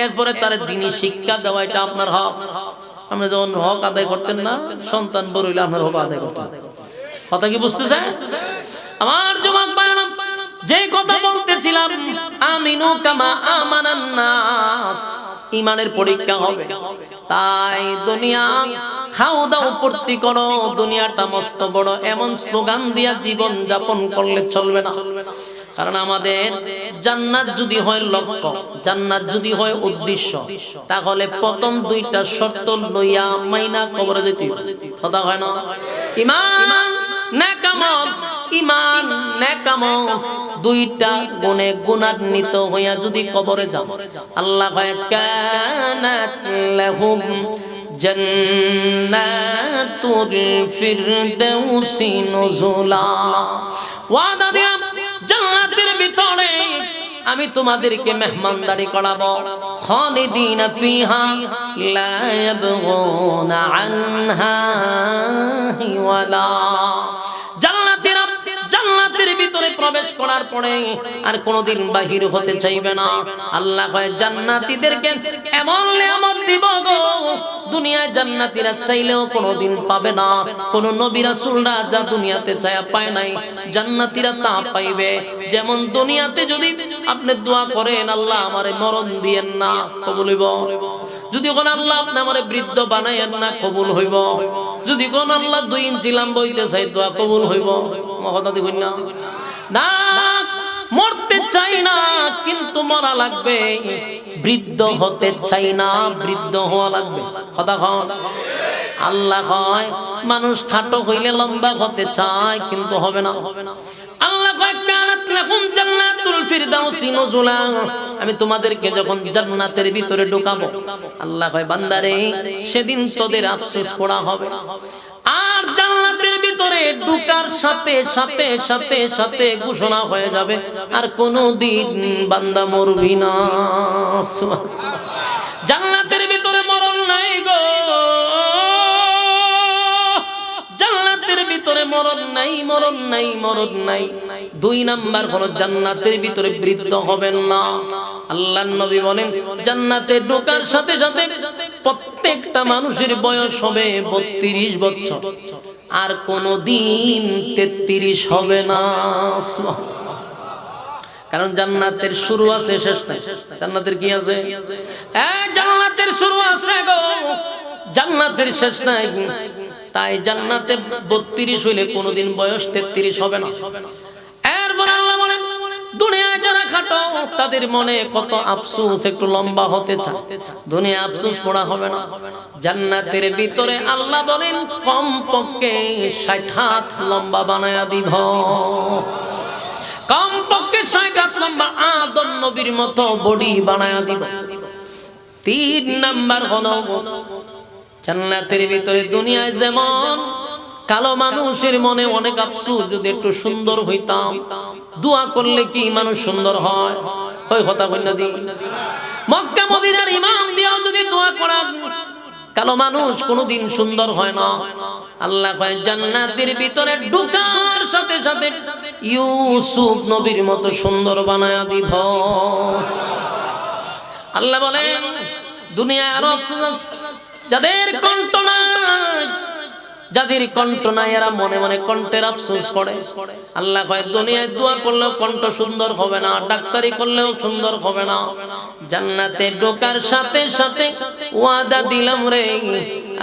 এরপরে তার দ্বীনি শিক্ষা দেওয়া, এটা আপনার হক। আপনি যখন হক আদায় করতেন না, সন্তান বড় হইলে আপনার হক আদায় করতেন। কথা কি বুঝতেছেন? আমার যুবক ভাইরা, যে কথা বলতেছিলাম, আমিনু কামা আমানান নাস, ঈমানের পরীক্ষা হবে। তাই দুনিয়া খাও দাও পূর্তি করো, দুনিয়াটা মস্ত বড়, এমন স্লোগান দিয়া জীবন যাপন করলে চলবে না। কারণ আমাদের জান্নাত যদি হয় লক্ষ্য, জান্নাত যদি হয় উদ্দেশ্য, তাহলে প্রথম দুইটা শর্ত লইয়া মাইনা কবরে যেতে কথা হয় না। ঈমান নেক আমল, ঈমান নেক আমল দুইটা গুণে গুণান্বিত হইয়া যদি কবরে যাও, আল্লাহ কয় কানাত লাহুম জান্নাতুল ফিরদাউসি নুজুলা, ওয়াদা দিয়া জান্নাতের ভিতরে আমি তোমাদেরকে মেহমানদারি করাবো, খালিদিনা ফিহা লা ইয়াবগুনা আনহা ওয়ালা। জান্নাতের ভিতরে প্রবেশ করার পরে আর কোনোদিন বাহির হতে চাইবে না। আল্লাহ কয় জান্নাতীদেরকে এমন নিয়ামত দিব গো, দুনিয়ায় জান্নাতীরা চাইলেও কোনোদিন পাবে না। কোন নবী রাসূলরা যা দুনিয়াতে চায়া পায় নাই, জান্নাতীরা তা পাইবে। যেমন দুনিয়াতে যদি আপনি দোয়া করেন আল্লাহ আমারে মরণ দিয়েন না, কবুল হইব। যদি কোন আল্লাহ আপনি আমারে বৃদ্ধ বানাইয়েন না, কবুল হইব। যদি কোন আল্লাহ 2 ইঞ্চি লম্বা হইতে চাই, দোয়া কবুল হইব। কথা দিবেন না, না মরতে চাই না কিন্তু মরা লাগবে, বৃদ্ধ হতে চাই না বৃদ্ধ হওয়া লাগবে। কথা কন। আল্লাহ কয় মানুষ খাটো হইলে লম্বা হতে চায় কিন্তু হবে না। আল্লাহ কয় কানাত লাকুম জান্নাতুল ফিরদাউসি নুজুলা, আমি তোমাদেরকে যখন জান্নাতের ভিতরে ঢুকাবো, আল্লাহ কয় বান্দারে সেদিন তোদের আফসোস পড়া হবে। আর জান্নাতের ভিতরে ঢুকার সাথে সাথে সাথে সাথে ঘোষণা হয়ে যাবে আর কোনদিন বান্দা মরবি না। জান্নাতের ভিতরে মরণ নাই গো, জান্নাতের ভিতরে মরণ নাই, মরণ নাই, মরণ নাই। 2 নাম্বার হলো জান্নাতের ভিতরে বৃদ্ধ হবেন না। আল্লাহর নবী বলেন জান্নাতে ঢোকার সাথে সাথে প্রত্যেকটা মানুষের বয়স হবে 32 বছর, আর কোনদিন 33 হবে না। কারণ জান্নাতের শুরু আছে শেষ নাই। জান্নাতের কি আছে? জান্নাতের শুরু আছে গো, জান্নাতের শেষ নাই। তাই জান্নাতে 32 হইলে কোনদিন বয়স 33 হবে না। এরপর আল্লাহ বলেন দুনিয়ায় যারা খাটো তাদের মনে কত আফসোস, একটু লম্বা হতে চায়, দুনিয়া আফসোস পড়া হবে না। জান্নাতের ভিতরে আল্লাহ বলেন কমপক্ষে 60 হাত লম্বা বানায়া দিব, কমপক্ষে 60 হাত লম্বা আদম নবীর মতো বডি বানায়া দিব। 3 নাম্বার হলো জান্নাতের ভিতরে দুনিয়ায় যেমন কালো মানুষের মনে অনেক আফসোস, যদি একটু সুন্দর হইতাম, দোয়া করলে কি মানুষ সুন্দর হয়? ওই কথা কইনা দি মক্কা মদিনার ইমাম দিয়েও যদি দোয়া করা, কালো মানুষ কোনোদিন সুন্দর হয় না। আল্লাহ কয় জান্নাতের ভিতরে ঢোকার সাথে সাথে ইউসুফ নবীর মতো সুন্দর বানায়া দিব। আল্লাহ বলেন দুনিয়ায় আরো আফসোস যাদের কণ্ঠ নাই, যাদের কণ্ঠ নাই এরা মনে মনে কণ্ঠের আফসোস করে। আল্লাহ কয় দুনিয়ায় দোয়া করলেও কণ্ঠ সুন্দর হবে না, ডাক্তারি করলেও সুন্দর হবে না। জান্নাতে ঢোকার সাথে সাথে ওয়াদা দিলাম রে,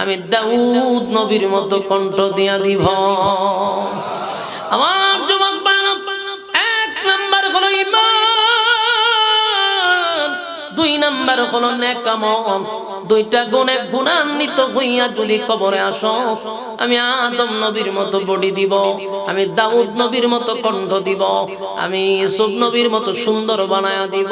আমি দাউদ নবীর মতো কণ্ঠ দিয়া দিব। আমার যুবক বালক, 1 নাম্বার হলো ঈমান, 2 নাম্বার হলো নেক আমল। 2টা গুণে গুণান্বিত হইয়া যদি কবরে আসস, আমি আদম নবীর মতো বডি দিব, আমি দাউদ নবীর মতো কণ্ঠ দিব, আমি ইউসুফ নবীর মতো সুন্দর বানায়া দিব,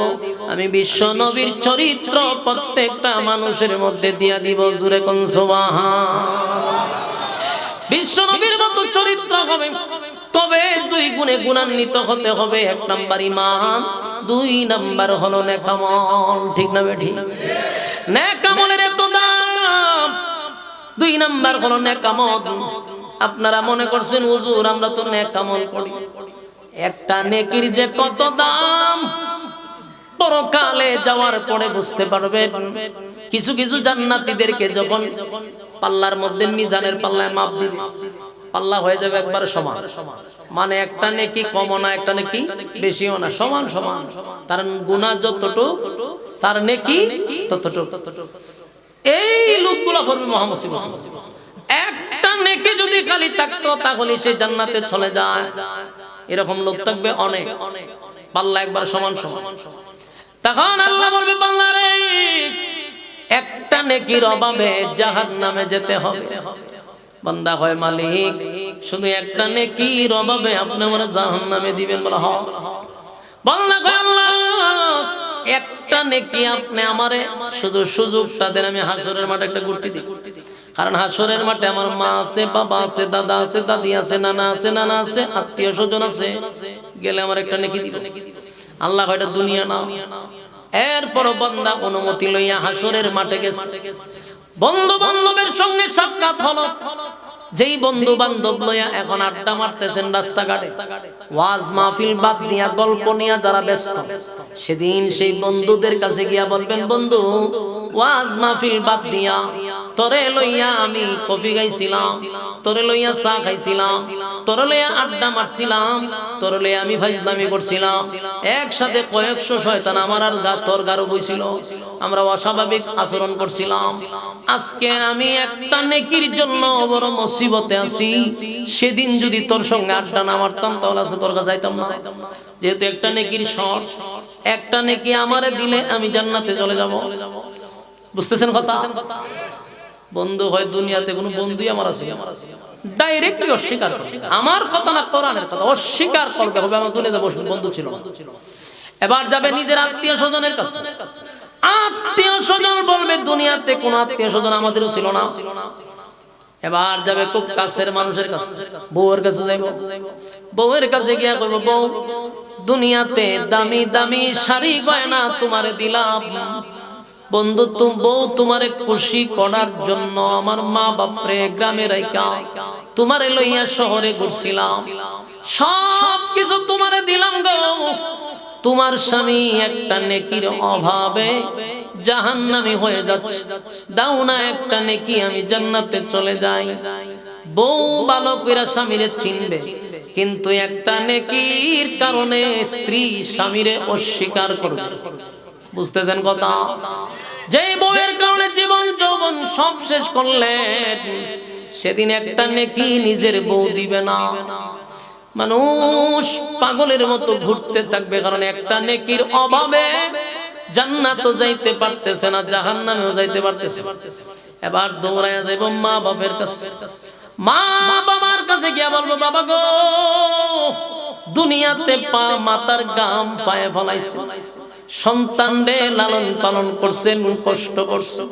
আমি বিশ্ব নবীর চরিত্র প্রত্যেকটা মানুষের মধ্যে দিয়া দিব। জোরে কোন সুবহানাল্লাহ। বিশ্ব নবীর মতো চরিত্র হবে, তবে 2 গুণে গুণান্বিত হতে হবে। 1 নাম্বার ঈমান, 2 নাম্বার হলো নেক আমল। ঠিক না বেঠি? নেক আমলের এত দাম। 2 নাম্বার হলো নেক আমল। আপনারা মনে করছেন হুজুর আমরা তো নেক আমল করি, একটা নেকির যে কত দাম পরকালে যাওয়ার পরে বুঝতে পারবেন। কিছু কিছু জান্নাতীদেরকে যখন পাল্লার মধ্যে মিজানের পাল্লায় মাপ দিবে, পাল্লা হয়ে যাবে একবার সমান, মানে একটা নেকি কমও না একটা নেকি বেশিও না, সমান সমান। তার গুনাহ যতটুক তার নেকি ততটুক। এই লোকগুলো পড়বে মহামুসিবত। নেকি যদি খালি থাকতো তাহলে সে জান্নাতে চলে যায়। এরকম লোক থাকবে অনেক, পাল্লা একবার সমান সমান। তখন আল্লাহ বলবে বান্দা রে, একটা নেকির অভাবে জাহান্নামে যেতে হবে। বান্দা হয় মালিক, শুধু একটা নেকির অভাবে আপনি আমারে জাহান্নামে দিবেন? বলা হয়। বান্দা কয় আল্লাহ, একটা নেকি আপনি আমারে শুধু সুযোগটা দেন, আমি হাসরের মাঠে একটা ঘুরতে দিই। কারণ হাসরের মাঠে আমার মা আছে, বাবা আছে, দাদা আছে, দাদি আছে, নানা আছে, নানা আছে, আত্মীয় স্বজন আছে, গেলে আমার একটা নেকি দিব। আল্লাহ কয় এটা দুনিয়া না। এরপর বান্দা অনুমতি লইয়া হাসরের মাঠে গেছে। বন্ধু বান্ধবের সঙ্গে সাক্ষাৎ হলো। যেই বন্ধু বান্ধব লইয়া এখন আড্ডা মারতেছেন রাস্তাঘাটে, ওয়াজ মাহফিল বাদ দিয়া গল্প নিয়া যারা ব্যস্ত, সেদিন সেই বন্ধুদের কাছে গিয়া বলবেন, বন্ধু ওয়াজ মাহফিল বাদ দিয়া তোরে লইয়া আমি কফি খাইছিলাম, তোরে লইয়া চা খাইছিলাম, তোরে লইয়া আড্ডা মারছিলাম, তোরে লইয়া আমি ফাজলামি করছিলাম, একসাথে কয়েকশো শয়তান আমার আর তোর গারো বইছিল, আমরা অস্বাভাবিক আচরণ করছিলাম। আজকে আমি একটা নেকির জন্য বড় মুসিবতে আছি। সেদিন যদি তোর সঙ্গে আড্ডা না মারতাম তাহলে আজকে তোর কাছে যাইতাম না। যেহেতু একটা নেকির শর্ত, একটা নেকি আমারে দিলে আমি জান্নাতে চলে যাব। বুঝতেছেন কথা? বন্ধু হয় দুনিয়াতে কোনো বন্ধুই আমার আছে ডাইরেক্টলি অস্বীকার করবে। আমার কথা না কোরআনের কথা, অস্বীকার করবে হবে আমার দুনিয়াতে বসবে বন্ধু ছিল। এবার যাবে নিজের আত্মীয় স্বজনের কাছে। আত্মীয় স্বজন বলবে দুনিয়াতে কোন আত্মীয় স্বজন আমাদেরও ছিল না। এবার যাবে খুব কাছের মানুষের কাছে, বউয়ের কাছে যাইব। বউয়ের কাছে গিয়া কইব, বউ দুনিয়াতে দামি দামি শাড়ি গয়না তোমারে দিলাম, বন্ধু বউ তোমারে খুশি করার জন্য আমার মা বাপরে গ্রামে রাইকা তোমারে লইয়া শহরে ঘুরছিলাম, সব কিছু তোমারে দিলাম গো। তোমার স্বামী একটা নেকির অভাবে জাহান্নামী হয়ে যাচ্ছে, দাও না একটা নেকি আমি জান্নাতে চলে যাই। বউ ভালো কইরা স্বামীরে চিনবে, কিন্তু একটা নেকির কারণে স্ত্রী স্বামীরে অস্বীকার করবে। বুঝতেছেন কথা? যেই বউয়ের কারণে জীবন যৌবন সব শেষ করলেন, সেদিন একটা নেকি নিজের বউ দিবে না। মানুষ পাগলের মতো ঘুরতে থাকবে, কারণ একটা নেকির অভাবে জান্নাতও যাইতে পারতেছে না, জাহান্নামেও যাইতে পারতেছে। এবার দৌড়াইয়া যাইব মা বাপের কাছে। মা বাবার কাছে গিয়া বলবো, বাবা গো দুনিয়াতে মাতার গাম পায়ে ফলাইছে, সন্তানরে লালন পালন করছেন, কষ্ট করছেন,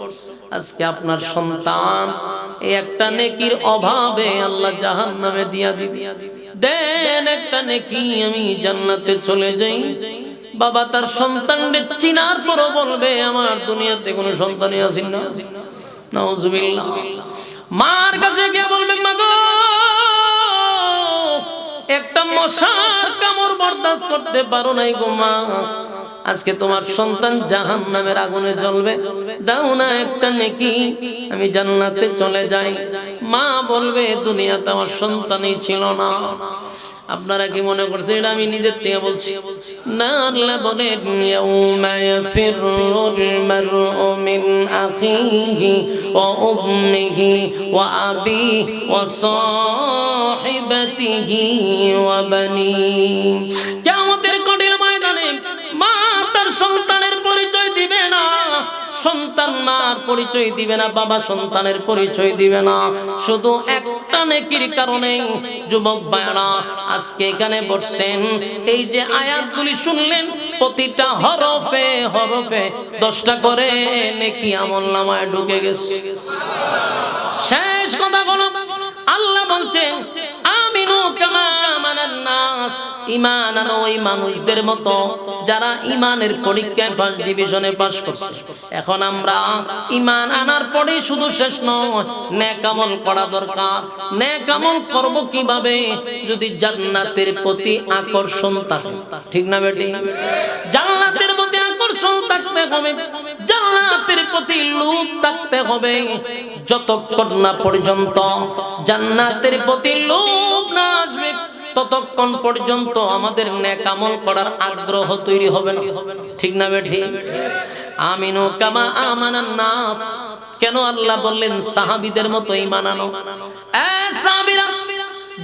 আজকে আপনার সন্তান এই একটা নেকির অভাবে আল্লাহ জাহান্নামে দিয়া দিবে, দেন একটা নেকি আমি জান্নাতে চলে যাই। বাবা তার সন্তানরে চিনার পরও বলবে আমার দুনিয়াতে কোনো সন্তানই আছেন না, নাউজুবিল্লাহ। মার কাছে গিয়ে বলবে, মা গো একটা মশার কামড় বরদাস্ত করতে পারো নাই গো মা, আজকে তোমার সন্তান জাহান্নামের আগুনে জ্বলবে, দাও না একটা নেকি আমি জান্নাতে চলে যাই। মা বলবে দুনিয়াতে আমার সন্তানই ছিল না। আপনারা কি মনে করছেন এটা আমি নিজের থেকে বলছি? না, আল্লাহ বলেন ইয়াউমা ইয়াফিরুল মারউ মিন আখিহি ওয়া উম্মিহি ওয়া আবিহি ওয়া সাহিবাতিহি ওয়া বানিহি। কিয়ামতের কঠিন ময়দানে মা তার সন্তানের পরিচয় দিবে না, সন্তান মার পরিচয় দিবে না, বাবা সন্তানের পরিচয় দিবে না, শুধু একটা নেকির কারণে। যুবক ভাইরা আজকে এখানে বসছেন, এই যে আয়াতগুলি শুনলেন, প্রতিটা হরফে হরফে 10টা করে নেকি আমলনামায় ঢুকে গেছে। শেষ কথা বলো, আল্লাহ বলছেন আমিনু কামা আমানান নাস, ঈমান আনো ওই মানুষদের মতো যারা ঈমানের পরীক্ষায় ফার্স্ট ডিভিশনে পাস করছে। এখন আমরা ঈমান আনার পরেই শুধু শেষ নয়, নেক আমল করা দরকার। নেক আমল করব কিভাবে? যদি জান্নাতের প্রতি আকর্ষণ থাকে, ঠিক না বেটি? জান্নাতের প্রতি আকর্ষণ থাকতে হবে, জান্নাতের প্রতি লোভ থাকতে হবে। যতক্ষণ না পর্যন্ত জান্নাতের প্রতি লোভ না আসবে, ততক্ষণ পর্যন্ত আমাদের নেক আমল করার আগ্রহ তৈরি হবে না, ঠিক না বেঠি? আমিনু কামা আমানান নাস, কেন আল্লাহ বললেন সাহাবীদের মতো ঈমান আনো? সাহাবীরা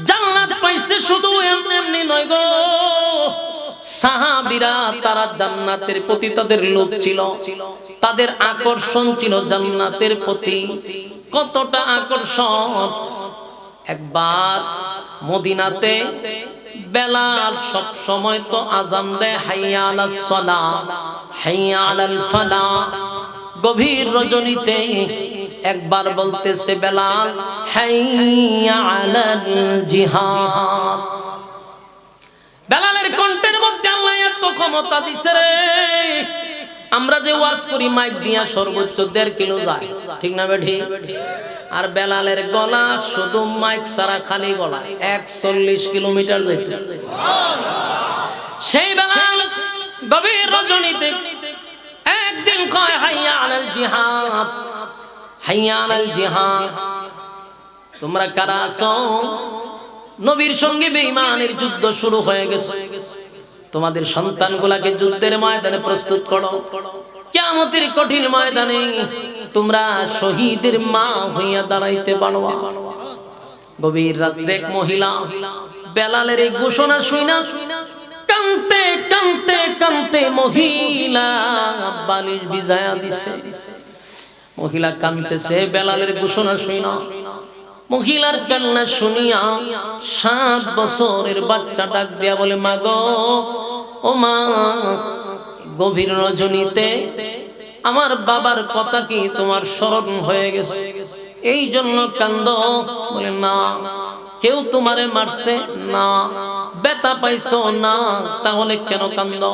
জান্নাত পাইছে শুধু এমনি নয় গো, সাহাবীরা তারা জান্নাতের প্রতি তাদের লোভ ছিল, তাদের আকর্ষণ ছিল জান্নাতের প্রতি। কতটা আকর্ষণ! একবার মদিনাতে বেলাল সব সময় তো আযান দেয়, হাইয়া আলাস সালাহ হাইয়া আলাল ফালাহ। গভীর রজনীতে একবার বলতেছে বেলাল, হাইয়া আলাল জিহাদ। বেলালের কণ্ঠের মধ্যে আল্লাহ এত ক্ষমতা দিছে রে, আমরা যে ওয়াজ করি মাইক দিয়া সর্বোচ্চ 1.5 কিলো যায়, ঠিক না বেঠি? আর বেলালের গলা শুধু মাইক ছাড়া খালি গলা 41 কিলোমিটার যাইত। সেই বেলাল গভীর রজনীতে একদিন কয়, হাইয়া আলাল জিহাদ হাইয়া আলাল জিহাদ। তোমরা কারা আছো? নবীর সঙ্গে বেঈমানের যুদ্ধ শুরু হয়ে গেছে, তোমাদের সন্তানগুলাকে যুদ্ধের ময়দানে প্রস্তুত করো, কিয়ামতের কঠিন ময়দানে তোমরা শহীদের মা হইয়া দাঁড়াইতে পারবা। গভীর রাত্রে এক মহিলা বেলালের এই ঘোষণা শুনা কানতে কানতে কানতে মহিলা বালিশ ভিজায়া দিছে। মহিলা কানতেছে বেলালের ঘোষণা শুনা। মহিলার কান্না শুনিয়া 7 বছরের বাচ্চা ডাক দিয়া বলে, মা গো, ও মা, গভীর রজনীতে আমার বাবার কথা কি তোমার স্মরণ হয়ে গেছে, এই জন্য কান্দো? বলে, না। কেউ তোমারে মারছে? না। ব্যথা পাইছো? না। তাহলে কেন কান্দো?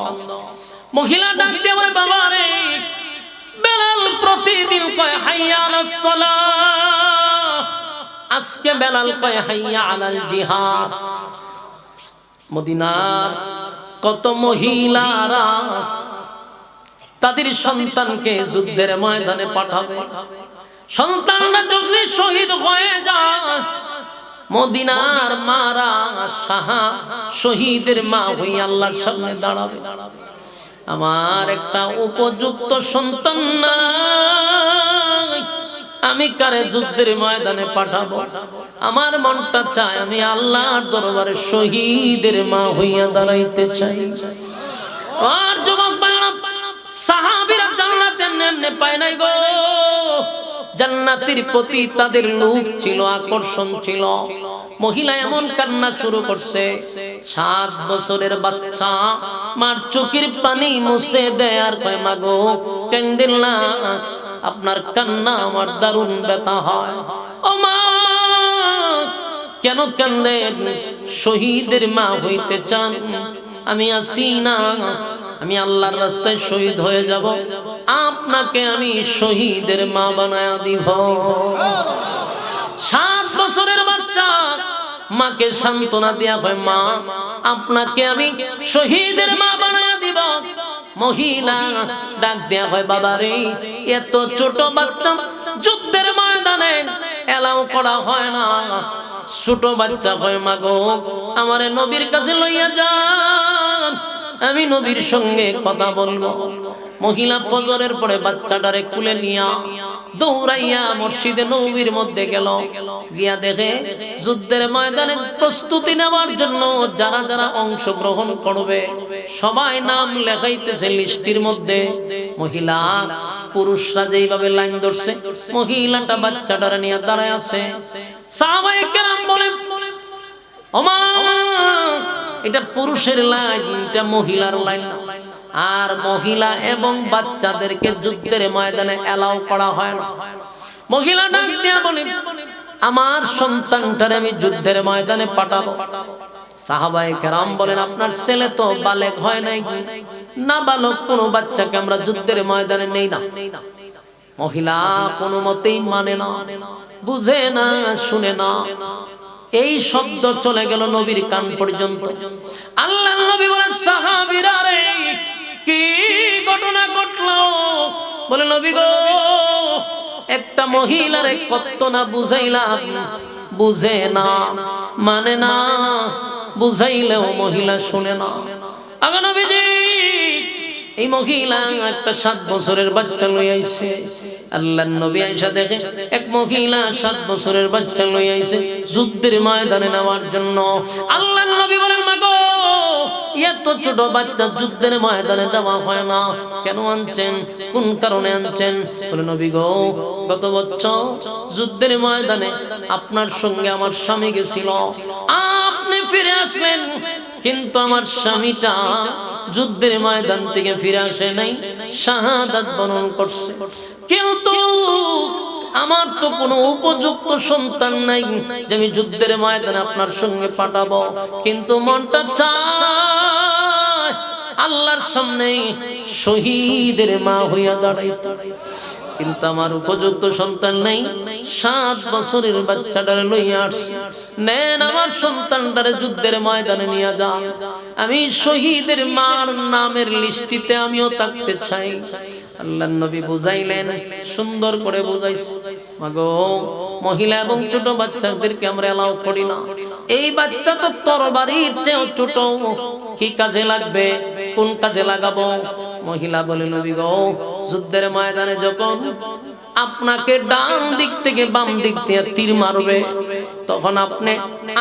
মহিলা ডাক দিয়া বলে, বাবা রে, বেলাল প্রতিদিন কয় হাইয়া আলাস সালাহ, আজকে বেলাল কয় হাইয়া আলাল জিহাদ। মদিনার কত মহিলারা তাদের সন্তানকে যুদ্ধের ময়দানে পাঠাবে, সন্তানরা যদি শহীদ হয়ে যায়, মদিনার মারা শহীদের মা হয়ে আল্লাহর সামনে দাঁড়াবে। আমার একটা উপযুক্ত সন্তান নাই, আমি কারে যুদ্ধের ময়দানে পাঠাবো? আমার মনটা চায় আমি আল্লাহর দরবারে শহীদের মা হইয়া দাঁড়াইতে চাই। আর যুবক ভাইরা, সাহাবীরা জান্নাত এমনি পায় নাই গো, জান্নাতের প্রতি তাদের লোভ ছিল, আকর্ষণ ছিল। মহিলা এমন কান্না শুরু করছে, 7 বছরের বাচ্চা মার চোখের পানি মুছে দেয় আর কয়, মা গো, কান্দেন না, আপনার কান্না আমার দারুণ ব্যথা হয়। ও মা, কেন কান্দেন? শহীদের মা হইতে চান? আমি আছি না, আমি আল্লাহর রাস্তায় শহীদ হয়ে যাব, আপনাকে আমি শহীদের মা বানায়া দিব। 7 বছরের বাচ্চা মাকে সান্ত্বনা দিয়া হয়, মা, আপনাকে আমি শহীদের মা বানায়া দিব। মহিলা ডাক দেয়া হয়, বাবা রে, এত ছোট বাচ্চা যুদ্ধের ময়দানে এলাও করা হয় না। ছোট বাচ্চা হয়, মা গো, আমারে নবীর কাছে লইয়া যান, আমি নবীর সঙ্গে কথা বলবো। মহিলা ফজরের পরে বাচ্চাটারে কুলে নিয়া দৌড়াইয়া মসজিদে নববীর মধ্যে গেল, গিয়া দেখে যুদ্ধের ময়দানে প্রস্তুতি নেওয়ার জন্য যারা যারা অংশগ্রহণ করবে সবাই নাম লেখাইতেছে লিস্টির মধ্যে। মহিলা পুরুষরা যেইভাবে লাইন ধরছে, মহিলাটা বাচ্চাটারে নিয়ে দাঁড়ায় আছে। সাহাবায়ে কেরাম বলে, ওমা, এটা পুরুষের লাইন, এটা মহিলার লাইন না। আর মহিলা এবং বাচ্চাদেরকে যুদ্ধের ময়দানে এলাও করা হয় না। মহিলা ডাক দিয়া বলে, আমার সন্তানটারে আমি যুদ্ধের ময়দানে পাঠাবো। সাহাবায়ে কেরাম বলেন, আপনার ছেলে তো বালেগ হয় নাই, না বালক কোন বাচ্চাকে আমরা যুদ্ধের ময়দানে নেই না। মহিলা কোনো মতেই মানে না, বুঝে না, শুনে না। এই শব্দ চলে গেল নবীর কান পর্যন্ত। আল্লাহর নবী বলেন, সাহাবীরা রে, কি ঘটনা ঘটলো? বলে, নবী গো, একটা মহিলারে কত না বুঝাইলাম, বুঝে না, মানে না, বুঝাইলেও মহিলা শুনে না। আগে নবীজি এই মহিলা একটা 7 বছরের বাচ্চা লই আইছে। আল্লাহর নবী আয়েশা দেখে এক মহিলা 7 বছরের বাচ্চা লই আইছে যুদ্ধের ময়দানে নেওয়ার জন্য। আল্লাহর নবী বলেন, মাগো এত ছোট বাচ্চা যুদ্ধের ময়দানে দেওয়া হয় না, কেন আনছেন, কোন কারণে আনছেন? বলে, নবী গো, গত বছর যুদ্ধের ময়দানে আপনার সঙ্গে আমার স্বামী গেছিল, আপনি ফিরে আসলেন, কিন্তু আমার স্বামীটা যুদ্ধের ময়দান থেকে ফিরে আসে নাই, শাহাদাত বরণ করছে। কিন্তু আমার তো কোনো উপযুক্ত সন্তান নাই যে আমি যুদ্ধের ময়দানে আপনার সঙ্গে পাঠাবো, কিন্তু মনটা চায় আল্লাহর সামনে শহীদের মা হইয়া দাঁড়াইতে, কিন্তু আমার উপযুক্ত সন্তান নাই। 7 বছরের বাচ্চাটারে লইয়া আসছি, নেন আমার সন্তানটারে যুদ্ধের ময়দানে নিয়ে যান, আমি শহীদের মার নামের লিস্টিতে আমিও থাকতে চাই। আল্লাহর নবী বুঝাইলেন, সুন্দর করে বুঝাইছে, মাগো মহিলা এবং ছোট বাচ্চাদেরকে আমরা এলাও করি না। এই বাচ্চা তো তরবারির চেয়েও ছোট, কি কাজে লাগবে, কোন কাজে লাগাবো? মহিলা বলে, নবী গো, যুদ্ধের ময়দানে যখন আপনাকে ডান দিক থেকে বাম দিক দিয়ে তীর মারবে, তখন আপনি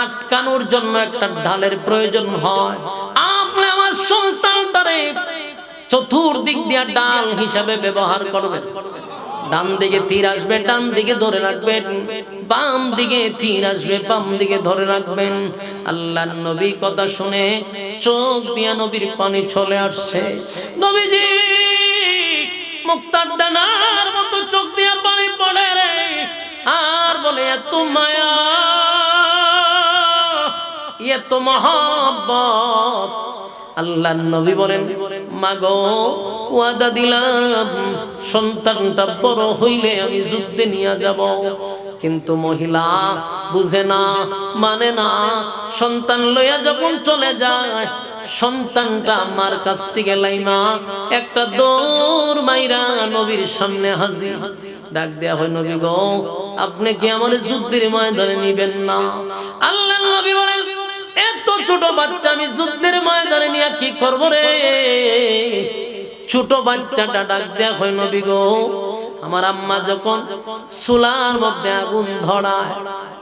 আটকানোর জন্য একটা ঢালের প্রয়োজন হয়। আপনি আমার সন্তানটারে চতুর্দিক দিয়ে ডাল হিসাবে ব্যবহার করবেন। ডান দিকে তীর আসবে, ডান দিকে ধরে রাখবেন, বাম দিকে তীর আসবে, বাম দিকে ধরে রাখবেন। আল্লাহর নবী কথা শুনে চোখ দিয়া নবীর পানি চলে আসছে। নবীজি মুক্তার ডানার মতো চোখ দিয়া পানি পড়ে রে, আর বলে, এত মায়া, এত মহব্বত। আল্লাহর নবী বলেন, মাগো ওয়াদা দিলাম সন্তানটা বড় হইলে আমি যুদ্ধে নিয়ে যাব। কিন্তু মহিলা বুঝে না, মানে না। সন্তান লইয়া যখন চলে যায়, সন্তানটা আমার কাছ থেকে লাইমা একটা দৌড় মাইরা নবীর সামনে হাজির। ডাক দেয়া হয়, নবী গো, আপনি কি আমার যুদ্ধের ময়দানে নিবেন না? আল্লাহর নবী বলেন, এত ছোট বাচ্চা আমি যুদ্ধের ময়দানে নিয়ে কি করব রে? ছোট বাচ্চাটা ডাক দেয়া হয়, নবী গো, আমার আম্মা যখন চুলার মধ্যে আগুন ধরায়,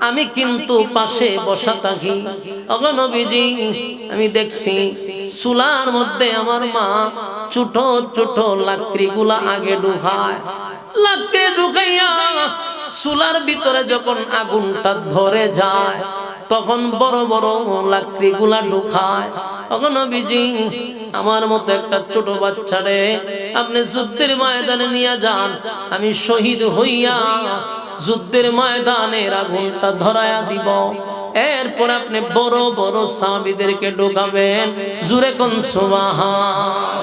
আমি কিন্তু পাশে বসা থাকি। ওগো নবীজি, আমি দেখছি চুলার মধ্যে আমার মা ছোট ছোট লাকড়িগুলা আগে ঢুকায়, লাকড়ি ঢুকাইয়া চুলার ভিতরে যখন আগুনটা ধরে যায়, তখন বড় বড় লাকড়িগুলা ঢুকায়। ওগো নবীজি, আমার মতো একটা ছোট বাচ্চারে আপনি যুদ্ধের ময়দানে নিয়ে যান, আমি শহীদ হইয়া যুদ্ধের ময়দানের আগুনটা ধরায়া দিব। এরপর আপনি বড় বড় সাহাবীদেরকে ঢোকাবেন। জোরে কোন সুবহান।